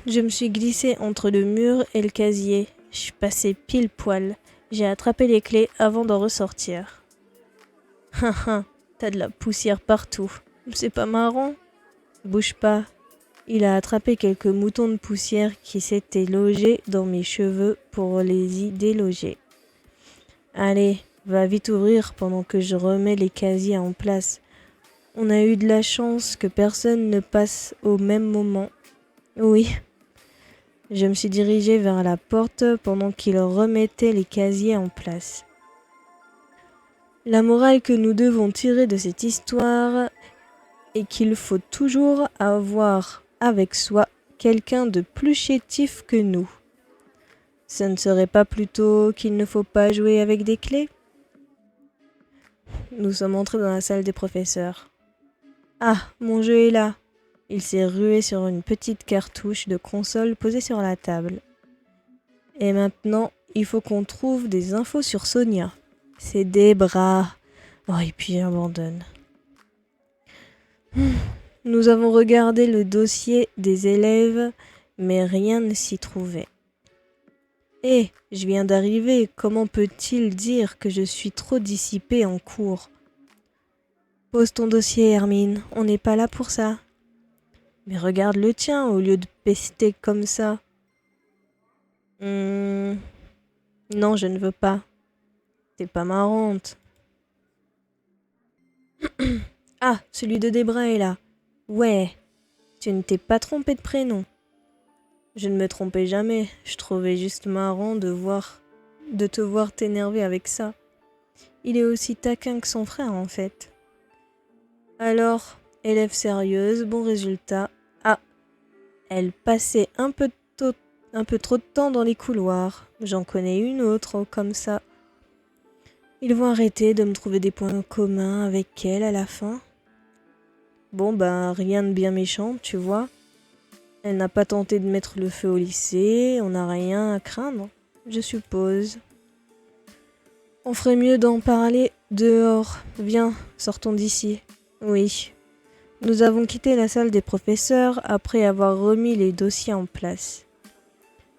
Je me suis glissée entre le mur et le casier. Je suis passée pile poil. J'ai attrapé les clés avant d'en ressortir. Haha, t'as de la poussière partout. C'est pas marrant? Bouge pas. Il a attrapé quelques moutons de poussière qui s'étaient logés dans mes cheveux pour les y déloger. Allez, va vite ouvrir pendant que je remets les casiers en place. On a eu de la chance que personne ne passe au même moment. Oui. Je me suis dirigée vers la porte pendant qu'il remettait les casiers en place. La morale que nous devons tirer de cette histoire est qu'il faut toujours avoir avec soi quelqu'un de plus chétif que nous. Ce ne serait pas plutôt qu'il ne faut pas jouer avec des clés ? Nous sommes entrés dans la salle des professeurs. Ah, mon jeu est là. Il s'est rué sur une petite cartouche de console posée sur la table. Et maintenant, il faut qu'on trouve des infos sur Sonia. C'est des bras. Oh, et puis abandonne. Nous avons regardé le dossier des élèves, mais rien ne s'y trouvait. Eh, je viens d'arriver, comment peut-il dire que je suis trop dissipée en cours ? Pose ton dossier, Hermine, on n'est pas là pour ça. Mais regarde le tien au lieu de pester comme ça. Non, je ne veux pas. T'es pas marrante. Ah, celui de Debra est là. Ouais, tu ne t'es pas trompé de prénom. Je ne me trompais jamais, je trouvais juste marrant de te voir t'énerver avec ça. Il est aussi taquin que son frère en fait. Alors, élève sérieuse, bon résultat. Ah, elle passait un peu trop de temps dans les couloirs. J'en connais une autre comme ça. Ils vont arrêter de me trouver des points communs avec elle à la fin. Bon ben, rien de bien méchant, tu vois. Elle n'a pas tenté de mettre le feu au lycée, on n'a rien à craindre, je suppose. On ferait mieux d'en parler dehors. Viens, sortons d'ici. Oui. Nous avons quitté la salle des professeurs après avoir remis les dossiers en place.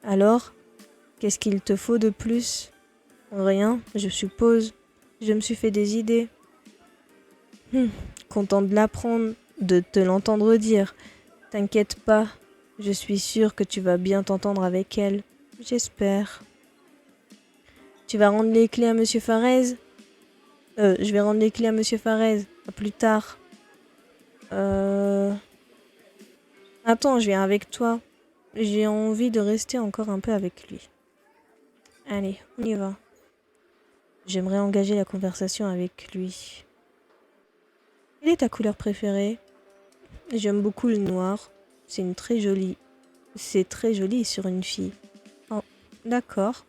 Alors, qu'est-ce qu'il te faut de plus ? Rien, je suppose. Je me suis fait des idées. Content de l'apprendre, de te l'entendre dire. T'inquiète pas, je suis sûre que tu vas bien t'entendre avec elle. J'espère. Tu vas rendre les clés à Monsieur Farez ? Je vais rendre les clés à Monsieur Farez. À plus tard. Attends, je viens avec toi. J'ai envie de rester encore un peu avec lui. Allez, on y va. J'aimerais engager la conversation avec lui. Quelle est ta couleur préférée ? J'aime beaucoup le noir. C'est très joli sur une fille. Oh, d'accord.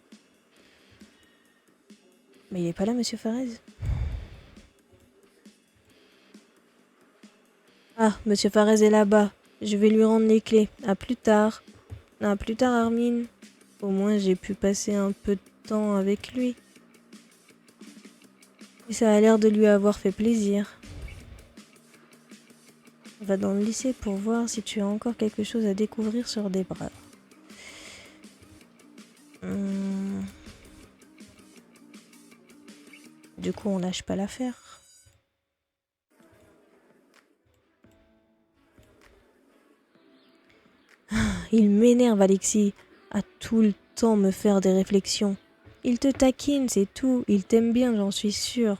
Mais il est pas là, Monsieur Farez ? Ah, Monsieur Farez est là-bas. Je vais lui rendre les clés. À plus tard. À plus tard, Armin. Au moins, j'ai pu passer un peu de temps avec lui. Et ça a l'air de lui avoir fait plaisir. Va dans le lycée pour voir si tu as encore quelque chose à découvrir sur des bras. Du coup, on lâche pas l'affaire. Il m'énerve, Alexis, à tout le temps me faire des réflexions. Il te taquine, c'est tout. Il t'aime bien, j'en suis sûre.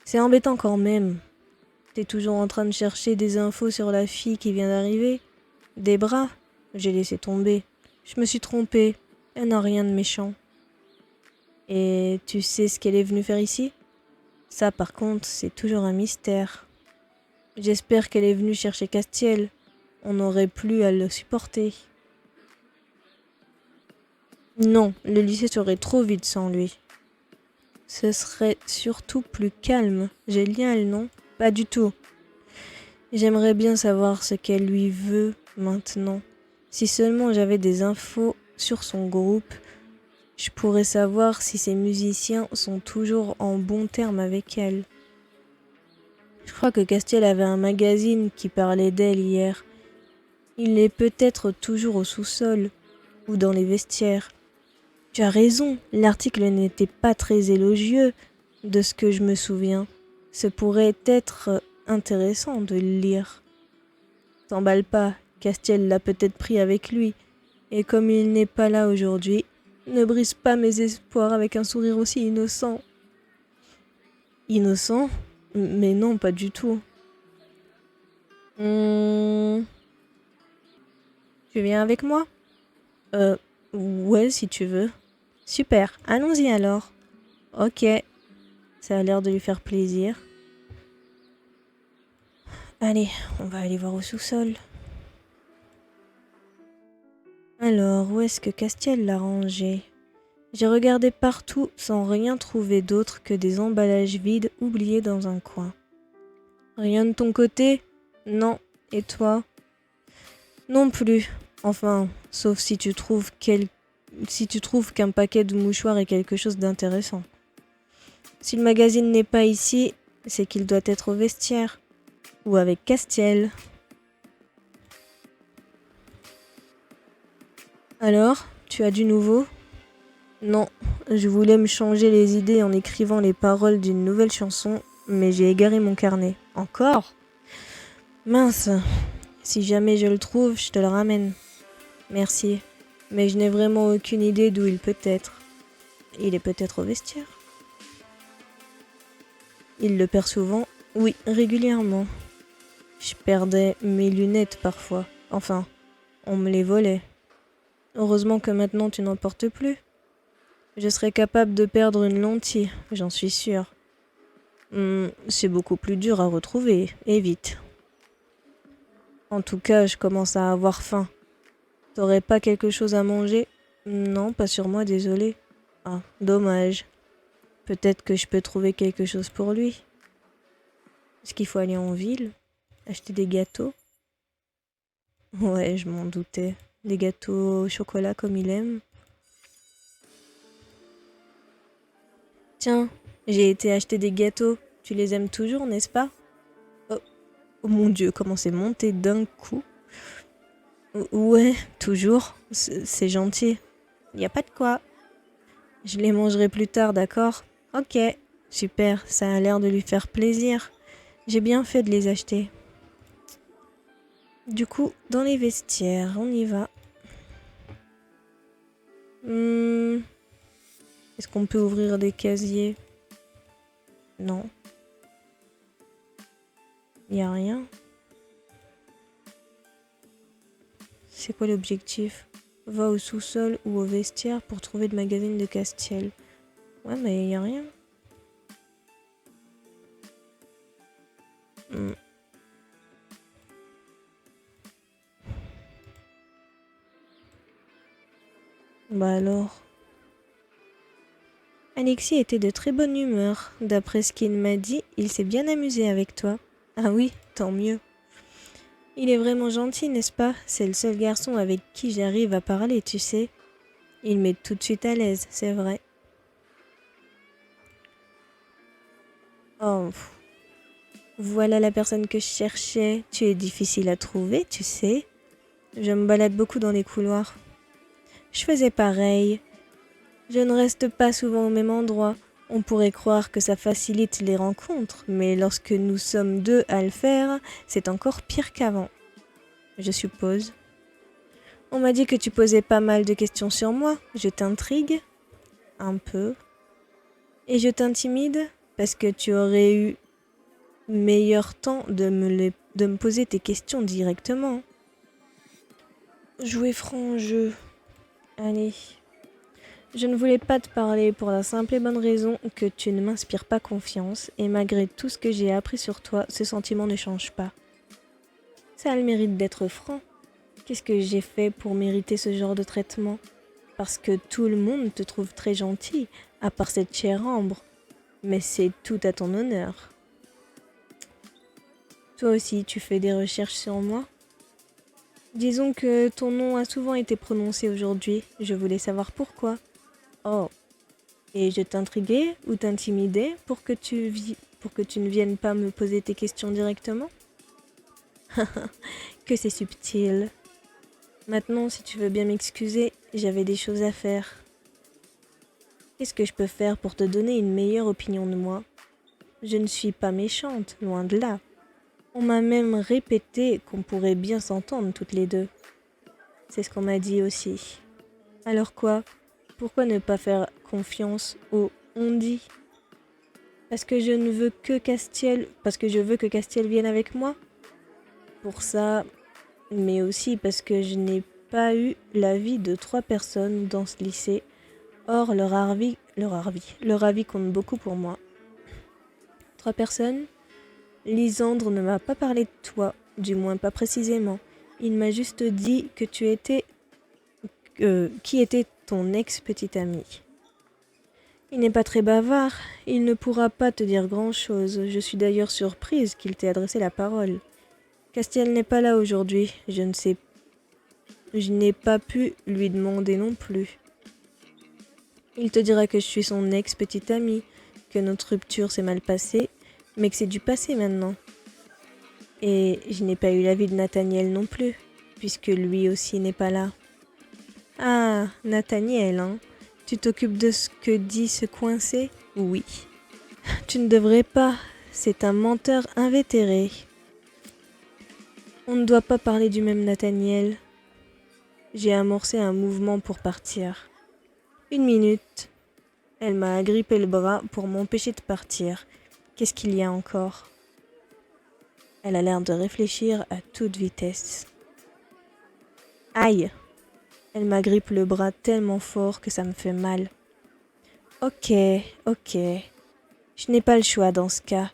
C'est embêtant quand même. T'es toujours en train de chercher des infos sur la fille qui vient d'arriver. Des bras ? J'ai laissé tomber. Je me suis trompée. Elle n'a rien de méchant. Et tu sais ce qu'elle est venue faire ici ? Ça, par contre, c'est toujours un mystère. J'espère qu'elle est venue chercher Castiel. On n'aurait plus à le supporter. Non, le lycée serait trop vide sans lui. Ce serait surtout plus calme. Génial, non ? Pas du tout. J'aimerais bien savoir ce qu'elle lui veut maintenant. Si seulement j'avais des infos sur son groupe, je pourrais savoir si ses musiciens sont toujours en bons termes avec elle. Je crois que Castiel avait un magazine qui parlait d'elle hier. Il est peut-être toujours au sous-sol ou dans les vestiaires. Tu as raison, l'article n'était pas très élogieux de ce que je me souviens. Ce pourrait être intéressant de le lire. T'emballe pas, Castiel l'a peut-être pris avec lui. Et comme il n'est pas là aujourd'hui, ne brise pas mes espoirs avec un sourire aussi innocent. Innocent? Mais non, pas du tout. Tu viens avec moi? Ouais, si tu veux. Super, allons-y alors. Ok, ça a l'air de lui faire plaisir. Allez, on va aller voir au sous-sol. Alors, où est-ce que Castiel l'a rangé? J'ai regardé partout sans rien trouver d'autre que des emballages vides oubliés dans un coin. Rien de ton côté? Non. Et toi? Non plus. Enfin, sauf si tu trouves qu'un paquet de mouchoirs est quelque chose d'intéressant. Si le magazine n'est pas ici, c'est qu'il doit être au vestiaire. Ou avec Castiel. Alors, tu as du nouveau? Non, je voulais me changer les idées en écrivant les paroles d'une nouvelle chanson, mais j'ai égaré mon carnet. Encore? Mince. Si jamais je le trouve, je te le ramène. Merci. Mais je n'ai vraiment aucune idée d'où il peut être. Il est peut-être au vestiaire. Il le perd souvent? Oui, régulièrement. Je perdais mes lunettes parfois. Enfin, on me les volait. Heureusement que maintenant tu n'en portes plus. Je serais capable de perdre une lentille, j'en suis sûre. C'est beaucoup plus dur à retrouver, et vite. En tout cas, je commence à avoir faim. T'aurais pas quelque chose à manger? Non, pas sur moi, désolé. Ah, dommage. Peut-être que je peux trouver quelque chose pour lui. Est-ce qu'il faut aller en ville? Acheter des gâteaux? Ouais, je m'en doutais. Des gâteaux au chocolat comme il aime. Tiens, j'ai été acheter des gâteaux. Tu les aimes toujours, n'est-ce pas? Oh mon Dieu, comment c'est monté d'un coup. Ouais, toujours. C'est gentil. Y a pas de quoi. Je les mangerai plus tard, d'accord? Ok, super, ça a l'air de lui faire plaisir. J'ai bien fait de les acheter. Du coup, dans les vestiaires, on y va. Est-ce qu'on peut ouvrir des casiers? Non. Y a rien. C'est quoi l'objectif? Va au sous-sol ou au vestiaire pour trouver le magazine de Castiel. Ouais, mais y a rien. Bah alors. Alexis était de très bonne humeur. D'après ce qu'il m'a dit, il s'est bien amusé avec toi. Ah oui, tant mieux. Il est vraiment gentil, n'est-ce pas? C'est le seul garçon avec qui j'arrive à parler, tu sais. Il met tout de suite à l'aise, c'est vrai. Oh, voilà la personne que je cherchais. Tu es difficile à trouver, tu sais. Je me balade beaucoup dans les couloirs. Je faisais pareil. Je ne reste pas souvent au même endroit. On pourrait croire que ça facilite les rencontres, mais lorsque nous sommes deux à le faire, c'est encore pire qu'avant. Je suppose. On m'a dit que tu posais pas mal de questions sur moi. Je t'intrigue? Un peu. Et je t'intimide? Parce que tu aurais eu meilleur temps de me poser tes questions directement. Jouer franc jeu. Allez. Je ne voulais pas te parler pour la simple et bonne raison que tu ne m'inspires pas confiance et malgré tout ce que j'ai appris sur toi, ce sentiment ne change pas. Ça a le mérite d'être franc. Qu'est-ce que j'ai fait pour mériter ce genre de traitement? Parce que tout le monde te trouve très gentil, à part cette chère Ambre. Mais c'est tout à ton honneur. Toi aussi, tu fais des recherches sur moi? Disons que ton nom a souvent été prononcé aujourd'hui. Je voulais savoir pourquoi. Oh. Et je t'intriguais ou t'intimidais pour que tu ne viennes pas me poser tes questions directement? Que c'est subtil. Maintenant, si tu veux bien m'excuser, j'avais des choses à faire. Qu'est-ce que je peux faire pour te donner une meilleure opinion de moi? Je ne suis pas méchante, loin de là. On m'a même répété qu'on pourrait bien s'entendre toutes les deux. C'est ce qu'on m'a dit aussi. Alors quoi? Pourquoi ne pas faire confiance au on dit? Parce que je veux que Castiel vienne avec moi? Pour ça, mais aussi parce que je n'ai pas eu l'avis de 3 personnes dans ce lycée. Or, leur avis compte beaucoup pour moi. 3 personnes? Lisandre ne m'a pas parlé de toi, du moins pas précisément. Il m'a juste dit que tu étais... qui était ton ex-petite amie. Il n'est pas très bavard, il ne pourra pas te dire grand-chose. Je suis d'ailleurs surprise qu'il t'ait adressé la parole. Castiel n'est pas là aujourd'hui, je n'ai pas pu lui demander non plus. Il te dira que je suis son ex-petite amie, que notre rupture s'est mal passée, mais que c'est du passé maintenant. Et je n'ai pas eu l'avis de Nathaniel non plus, puisque lui aussi n'est pas là. Ah, Nathaniel, hein? Tu t'occupes de ce que dit ce coincé? Oui. Tu ne devrais pas, c'est un menteur invétéré. On ne doit pas parler du même Nathaniel. J'ai amorcé un mouvement pour partir. 1 minute. Elle m'a agrippé le bras pour m'empêcher de partir. Qu'est-ce qu'il y a encore? Elle a l'air de réfléchir à toute vitesse. Aïe! Elle m'agrippe le bras tellement fort que ça me fait mal. Ok. Je n'ai pas le choix dans ce cas.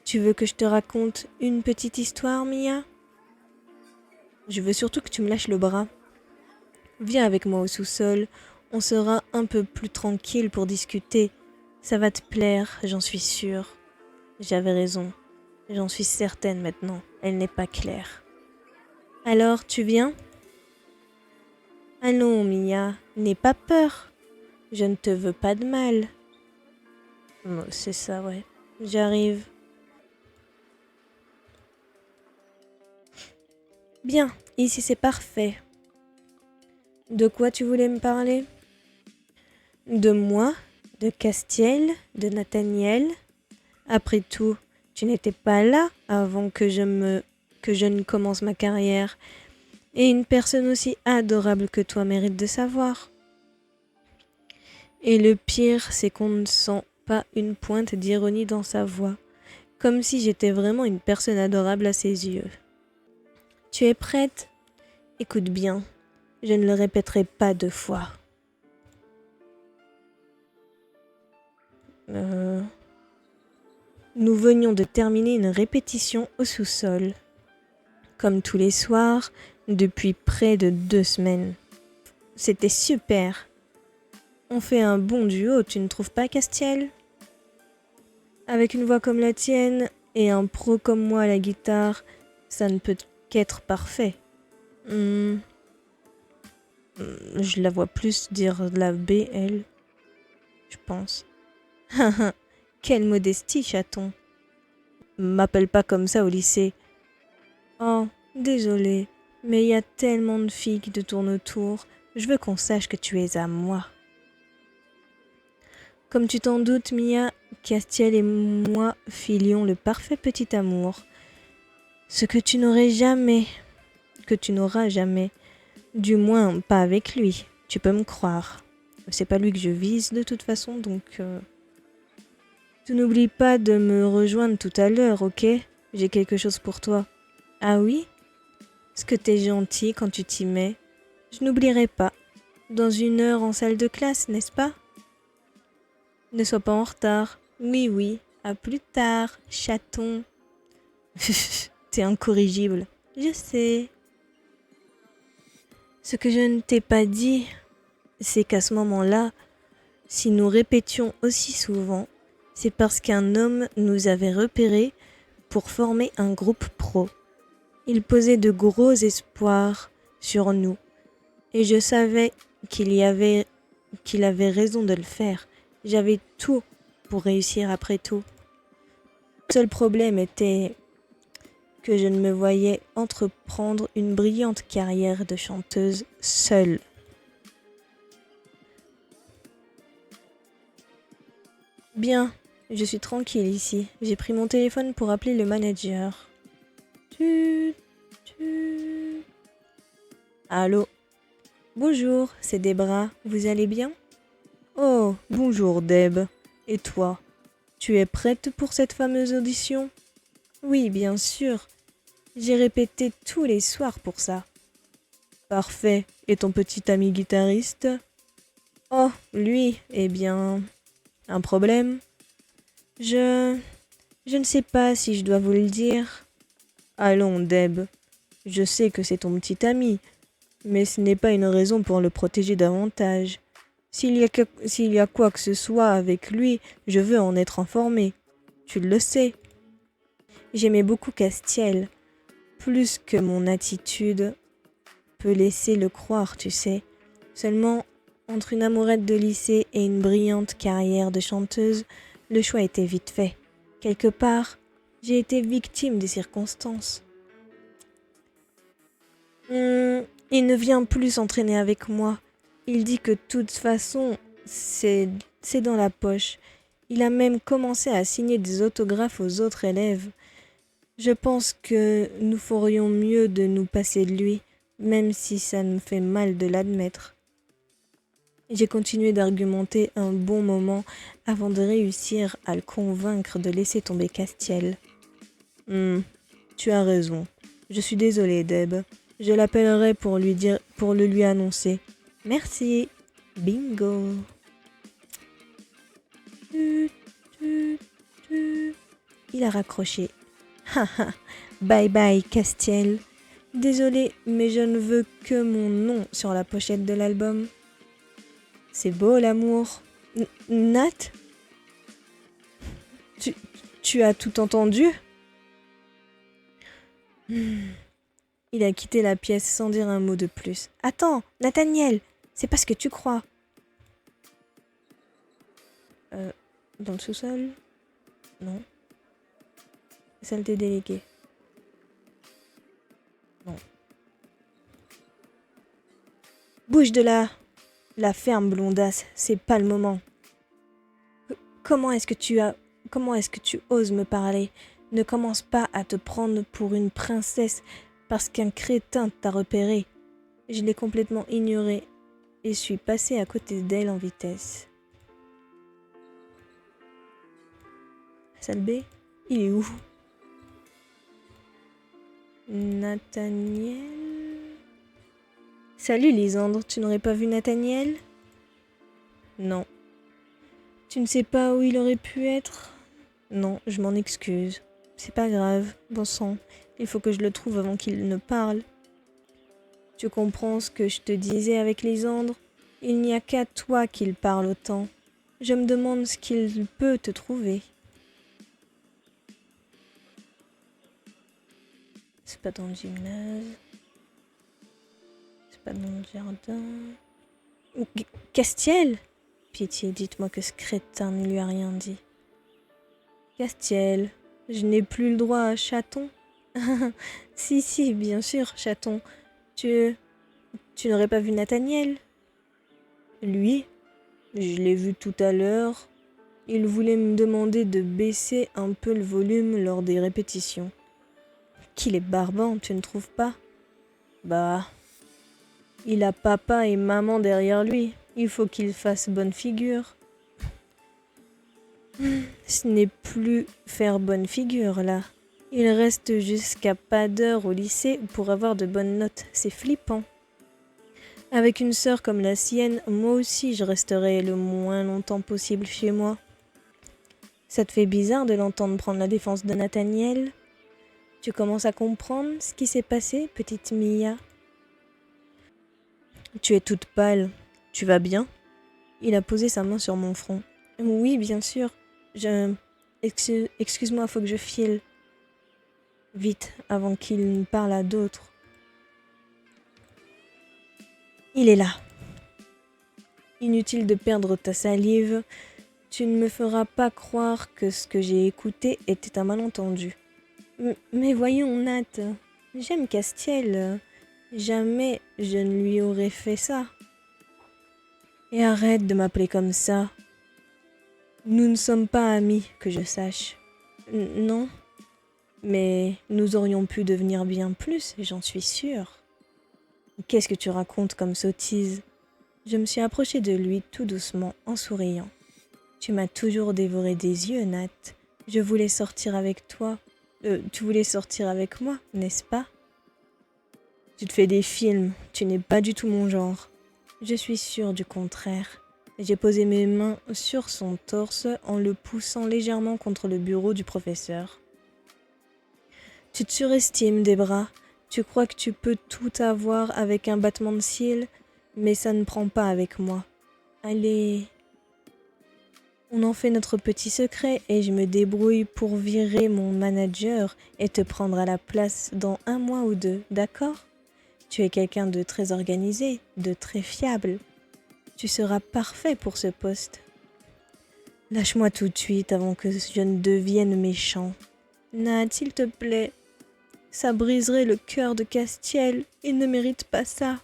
Tu veux que je te raconte une petite histoire, Mia? Je veux surtout que tu me lâches le bras. Viens avec moi au sous-sol, on sera un peu plus tranquille pour discuter. Ça va te plaire, j'en suis sûre. J'avais raison, j'en suis certaine maintenant, elle n'est pas claire. Alors, tu viens? Ah non, Mia, n'aie pas peur. Je ne te veux pas de mal. C'est ça, ouais. J'arrive. Bien, ici c'est parfait. De quoi tu voulais me parler? De moi, de Castiel, de Nathaniel. Après tout, tu n'étais pas là avant que je ne commence ma carrière. Et une personne aussi adorable que toi mérite de savoir. Et le pire, c'est qu'on ne sent pas une pointe d'ironie dans sa voix, comme si j'étais vraiment une personne adorable à ses yeux. Tu es prête? Écoute bien, je ne le répéterai pas 2 fois. Nous venions de terminer une répétition au sous-sol, comme tous les soirs, depuis près de 2 semaines. C'était super. On fait un bon duo, tu ne trouves pas, Castiel? Avec une voix comme la tienne et un pro comme moi à la guitare, ça ne peut qu'être parfait. Je la vois plus dire de la B, elle. Je pense. Quelle modestie, chaton. M'appelle pas comme ça au lycée. Oh, désolé, mais il y a tellement de filles qui te tournent autour. Je veux qu'on sache que tu es à moi. Comme tu t'en doutes, Mia, Castiel et moi filions le parfait petit amour. Ce que tu n'auras jamais. Du moins, pas avec lui. Tu peux me croire. C'est pas lui que je vise de toute façon, donc... Tu n'oublies pas de me rejoindre tout à l'heure, ok? J'ai quelque chose pour toi. Ah oui? Est-ce que t'es gentil quand tu t'y mets? Je n'oublierai pas. Dans 1 heure en salle de classe, n'est-ce pas? Ne sois pas en retard. Oui, à plus tard, chaton. T'es incorrigible. Je sais. Ce que je ne t'ai pas dit, c'est qu'à ce moment-là, si nous répétions aussi souvent, c'est parce qu'un homme nous avait repérés pour former un groupe pro. Il posait de gros espoirs sur nous, et je savais qu'il avait raison de le faire. J'avais tout pour réussir après tout. Le seul problème était que je ne me voyais entreprendre une brillante carrière de chanteuse seule. Bien, je suis tranquille ici. J'ai pris mon téléphone pour appeler le manager. Tu, tu. Allô? Bonjour, c'est Debra. Vous allez bien? Oh, bonjour Deb. Et toi? Tu es prête pour cette fameuse audition? Oui, bien sûr. J'ai répété tous les soirs pour ça. Parfait. Et ton petit ami guitariste? Oh, lui, eh bien, un problème? Je... Je ne sais pas si je dois vous le dire. Allons, Deb. Je sais que c'est ton petit ami, mais ce n'est pas une raison pour le protéger davantage. S'il y a quoi que ce soit avec lui, je veux en être informé. Tu le sais. J'aimais beaucoup Castiel, plus que mon attitude peut laisser le croire, tu sais. Seulement, entre une amourette de lycée et une brillante carrière de chanteuse, le choix était vite fait. Quelque part, j'ai été victime des circonstances. Il ne vient plus s'entraîner avec moi. Il dit que de toute façon, c'est dans la poche. Il a même commencé à signer des autographes aux autres élèves. Je pense que nous ferions mieux de nous passer de lui, même si ça me fait mal de l'admettre. J'ai continué d'argumenter un bon moment avant de réussir à le convaincre de laisser tomber Castiel. Tu as raison. Je suis désolée, Deb. Je l'appellerai pour le lui annoncer. Merci. Bingo. Il a raccroché. Haha. Bye bye, Castiel. Désolée, mais je ne veux que mon nom sur la pochette de l'album. C'est beau l'amour. Nat? Tu as tout entendu? Il a quitté la pièce sans dire un mot de plus. Attends, Nathaniel, c'est pas ce que tu crois. Dans le sous-sol? Non. Salle des délégués? Non. Bouge de là! La ferme, blondasse, c'est pas le moment. Comment est-ce que tu oses me parler? Ne commence pas à te prendre pour une princesse parce qu'un crétin t'a repéré. Je l'ai complètement ignoré et suis passée à côté d'elle en vitesse. Salle B? Il est où? Nathaniel? Salut Lisandre, tu n'aurais pas vu Nathaniel? Non. Tu ne sais pas où il aurait pu être? Non, je m'en excuse. C'est pas grave, bon sang, il faut que je le trouve avant qu'il ne parle. Tu comprends ce que je te disais avec Lisandre? Il n'y a qu'à toi qu'il parle autant. Je me demande ce qu'il peut te trouver. C'est pas dans le gymnase. C'est pas dans le jardin. Castiel? Pitié, dites-moi que ce crétin ne lui a rien dit. Castiel, je n'ai plus le droit à chaton. Si, bien sûr, chaton. Tu n'aurais pas vu Nathaniel? Lui? Je l'ai vu tout à l'heure. Il voulait me demander de baisser un peu le volume lors des répétitions. Qu'il est barbant, tu ne trouves pas? Bah, il a papa et maman derrière lui. Il faut qu'il fasse bonne figure. Ce n'est plus faire bonne figure, là. Il reste jusqu'à pas d'heure au lycée pour avoir de bonnes notes. C'est flippant. Avec une sœur comme la sienne, moi aussi je resterai le moins longtemps possible chez moi. Ça te fait bizarre de l'entendre prendre la défense de Nathaniel? Tu commences à comprendre ce qui s'est passé, petite Mia? Tu es toute pâle. Tu vas bien? Il a posé sa main sur mon front. Oui, bien sûr. Excuse-moi, faut que je file. Vite, avant qu'il ne parle à d'autres. Il est là. Inutile de perdre ta salive. Tu ne me feras pas croire que ce que j'ai écouté était un malentendu. Mais voyons, Nat, j'aime Castiel. Jamais je ne lui aurais fait ça. Et arrête de m'appeler comme ça. Nous ne sommes pas amis, que je sache. Non. Mais nous aurions pu devenir bien plus, j'en suis sûre. Qu'est-ce que tu racontes comme sottise? Je me suis approchée de lui tout doucement en souriant. Tu m'as toujours dévoré des yeux, Nat. Je voulais sortir avec toi. Tu voulais sortir avec moi, n'est-ce pas? Tu te fais des films, tu n'es pas du tout mon genre. Je suis sûre du contraire. J'ai posé mes mains sur son torse en le poussant légèrement contre le bureau du professeur. Tu te surestimes, Debra. Tu crois que tu peux tout avoir avec un battement de cils, mais ça ne prend pas avec moi. Allez, on en fait notre petit secret et je me débrouille pour virer mon manager et te prendre à la place dans 1 mois ou 2, d'accord? Tu es quelqu'un de très organisé, de très fiable. Tu seras parfait pour ce poste. Lâche-moi tout de suite avant que je ne devienne méchant. Nat, s'il te plaît. Ça briserait le cœur de Castiel. Il ne mérite pas ça.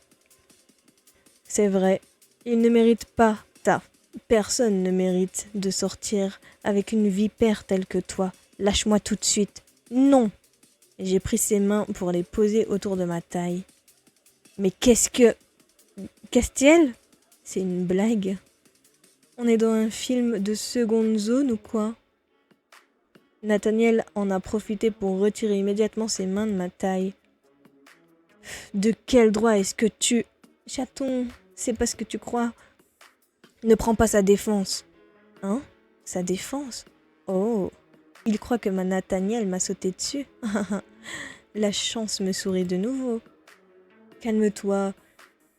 C'est vrai, il ne mérite pas ça. Personne ne mérite de sortir avec une vipère telle que toi. Lâche-moi tout de suite. Non. J'ai pris ses mains pour les poser autour de ma taille. Mais qu'est-ce que... Castiel? C'est une blague. On est dans un film de seconde zone ou quoi? Nathaniel en a profité pour retirer immédiatement ses mains de ma taille. De quel droit est-ce que tu... Chaton, c'est pas ce que tu crois. Ne prends pas sa défense. Hein? Sa défense? Oh, il croit que ma Nathaniel m'a sauté dessus. La chance me sourit de nouveau. Calme-toi.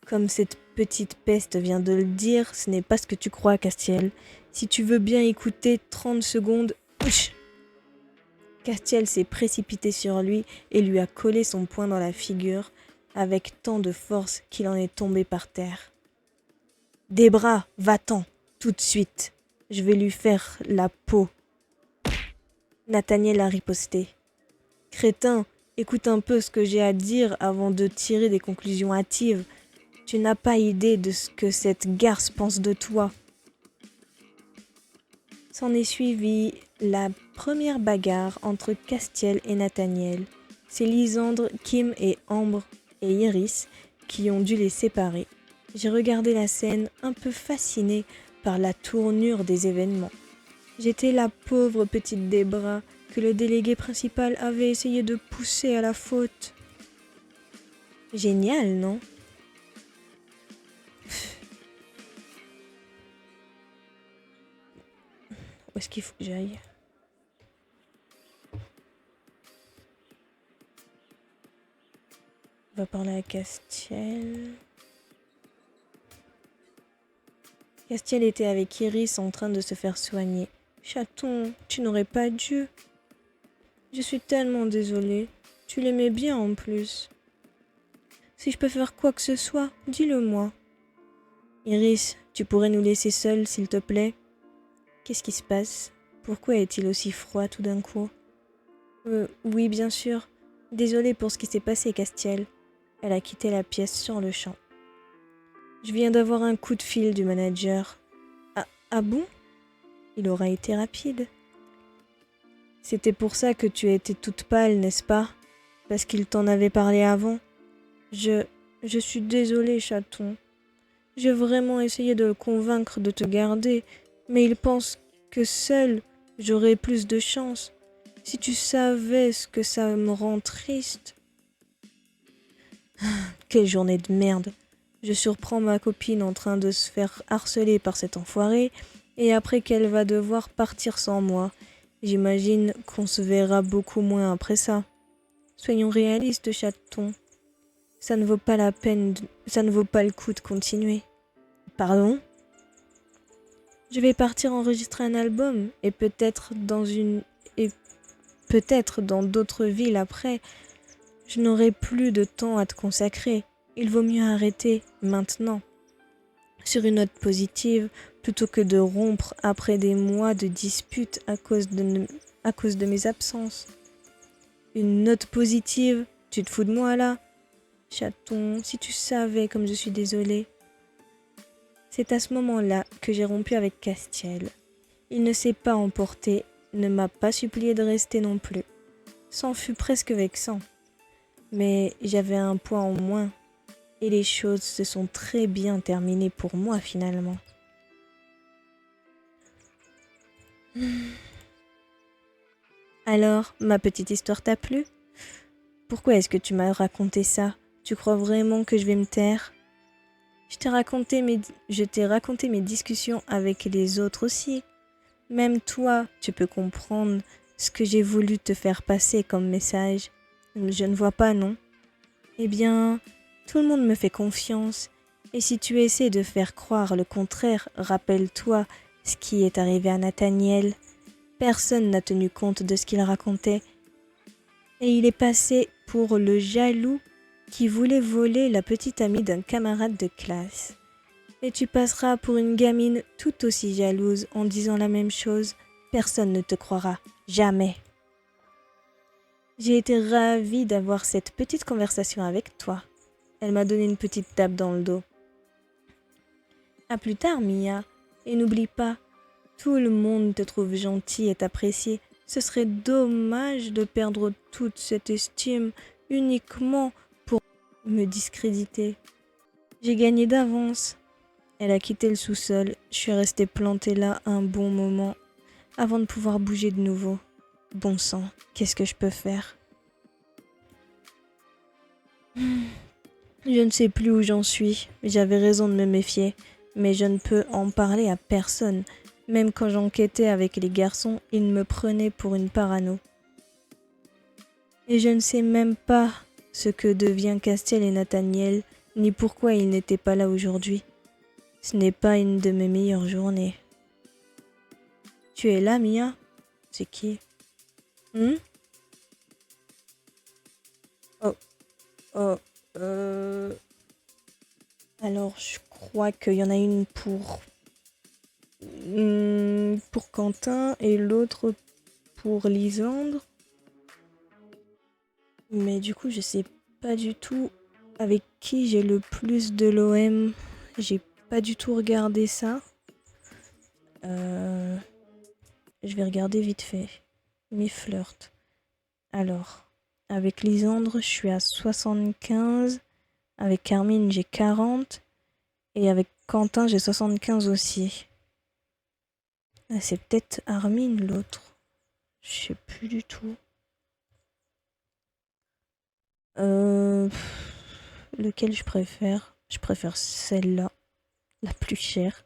Comme cette petite peste vient de le dire, ce n'est pas ce que tu crois, Castiel. Si tu veux bien écouter 30 secondes... Ouch! Castiel s'est précipité sur lui et lui a collé son poing dans la figure avec tant de force qu'il en est tombé par terre. « Debra, va-t'en, tout de suite. Je vais lui faire la peau. » Nathaniel a riposté. « Crétin, écoute un peu ce que j'ai à dire avant de tirer des conclusions hâtives. Tu n'as pas idée de ce que cette garce pense de toi. » S'en est suivi la première bagarre entre Castiel et Nathaniel. C'est Lysandre, Kim et Ambre et Iris qui ont dû les séparer. J'ai regardé la scène un peu fascinée par la tournure des événements. J'étais la pauvre petite Debra que le délégué principal avait essayé de pousser à la faute. Génial, non? Où est-ce qu'il faut que j'aille? On va parler à Castiel. Castiel était avec Iris en train de se faire soigner. Chaton, tu n'aurais pas dû. Je suis tellement désolée. Tu l'aimais bien en plus. Si je peux faire quoi que ce soit, dis-le-moi. Iris, tu pourrais nous laisser seuls, s'il te plaît? Qu'est-ce qui se passe? Pourquoi est-il aussi froid tout d'un coup? Oui, bien sûr. Désolée pour ce qui s'est passé, Castiel. Elle a quitté la pièce sur le champ. Je viens d'avoir un coup de fil du manager. Ah bon? Il aura été rapide. C'était pour ça que tu étais toute pâle, n'est-ce pas? Parce qu'il t'en avait parlé avant. Je suis désolée, chaton. J'ai vraiment essayé de le convaincre de te garder, mais il pense que seul j'aurai plus de chance. Si tu savais ce que ça me rend triste. Quelle journée de merde. Je surprends ma copine en train de se faire harceler par cet enfoiré, et après qu'elle va devoir partir sans moi. J'imagine qu'on se verra beaucoup moins après ça. Soyons réalistes, chaton. Ça ne vaut pas la peine, ça ne vaut pas le coup de continuer. Pardon? Je vais partir enregistrer un album, et peut-être dans d'autres villes après. Je n'aurai plus de temps à te consacrer. Il vaut mieux arrêter maintenant. Sur une note positive, plutôt que de rompre après des mois de disputes à cause de mes absences. Une note positive? Tu te fous de moi là? Chaton, si tu savais comme je suis désolée. C'est à ce moment-là que j'ai rompu avec Castiel. Il ne s'est pas emporté, ne m'a pas supplié de rester non plus. C'en fut presque vexant. Mais j'avais un point en moins. Et les choses se sont très bien terminées pour moi finalement. Alors, ma petite histoire t'a plu? Pourquoi est-ce que tu m'as raconté ça? Tu crois vraiment que je vais me taire? Je t'ai raconté mes discussions avec les autres aussi. Même toi, tu peux comprendre ce que j'ai voulu te faire passer comme message. Je ne vois pas, non? Eh bien, tout le monde me fait confiance. Et si tu essaies de faire croire le contraire, rappelle-toi ce qui est arrivé à Nathaniel. Personne n'a tenu compte de ce qu'il racontait. Et il est passé pour le jaloux qui voulait voler la petite amie d'un camarade de classe. Et tu passeras pour une gamine tout aussi jalouse en disant la même chose. Personne ne te croira. Jamais. J'ai été ravie d'avoir cette petite conversation avec toi. Elle m'a donné une petite tape dans le dos. À plus tard, Mia. Et n'oublie pas, tout le monde te trouve gentil et t'apprécie. Ce serait dommage de perdre toute cette estime uniquement pour me discréditer. J'ai gagné d'avance. Elle a quitté le sous-sol. Je suis restée plantée là un bon moment avant de pouvoir bouger de nouveau. Bon sang, qu'est-ce que je peux faire? Je ne sais plus où j'en suis. J'avais raison de me méfier, mais je ne peux en parler à personne. Même quand j'enquêtais avec les garçons, ils me prenaient pour une parano. Et je ne sais même pas ce que devient Castiel et Nathaniel, ni pourquoi ils n'étaient pas là aujourd'hui. Ce n'est pas une de mes meilleures journées. Tu es là, Mia? C'est qui? Oh, oh, Alors, je crois qu'il y en a une pour Quentin et l'autre pour Lisandre. Mais du coup, je sais pas du tout avec qui j'ai le plus de l'OM. J'ai pas du tout regardé ça. Je vais regarder vite fait. Mes flirts. Alors, avec Lisandre, je suis à 75. Avec Carmine, j'ai 40. Et avec Quentin, j'ai 75 aussi. Ah, c'est peut-être Armin l'autre. Je sais plus du tout. Lequel je préfère? Je préfère celle-là, la plus chère.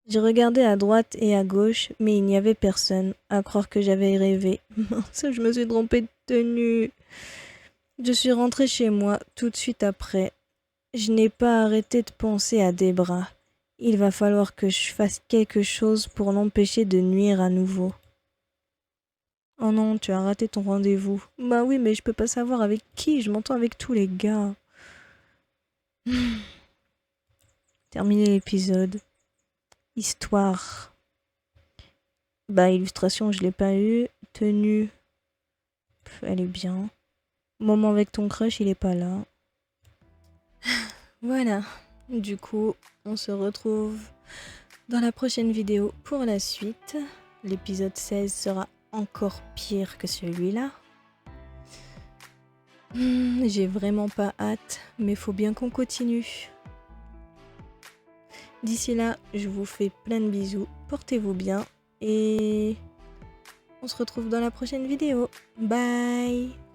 J'ai regardé à droite et à gauche, mais il n'y avait personne, à croire que j'avais rêvé. Mince, je me suis trompée de tenue. Je suis rentrée chez moi tout de suite après. Je n'ai pas arrêté de penser à Debra. Il va falloir que je fasse quelque chose pour l'empêcher de nuire à nouveau. Oh non, tu as raté ton rendez-vous. Bah oui, mais je peux pas savoir avec qui, je m'entends avec tous les gars. Terminer l'épisode. Histoire. Bah, illustration, je l'ai pas eu. Tenue. Elle est bien. Moment avec ton crush, il est pas là. Voilà. Du coup, on se retrouve dans la prochaine vidéo pour la suite. L'épisode 16 sera encore pire que celui-là. J'ai vraiment pas hâte, mais faut bien qu'on continue. D'ici là, je vous fais plein de bisous. Portez-vous bien et on se retrouve dans la prochaine vidéo. Bye!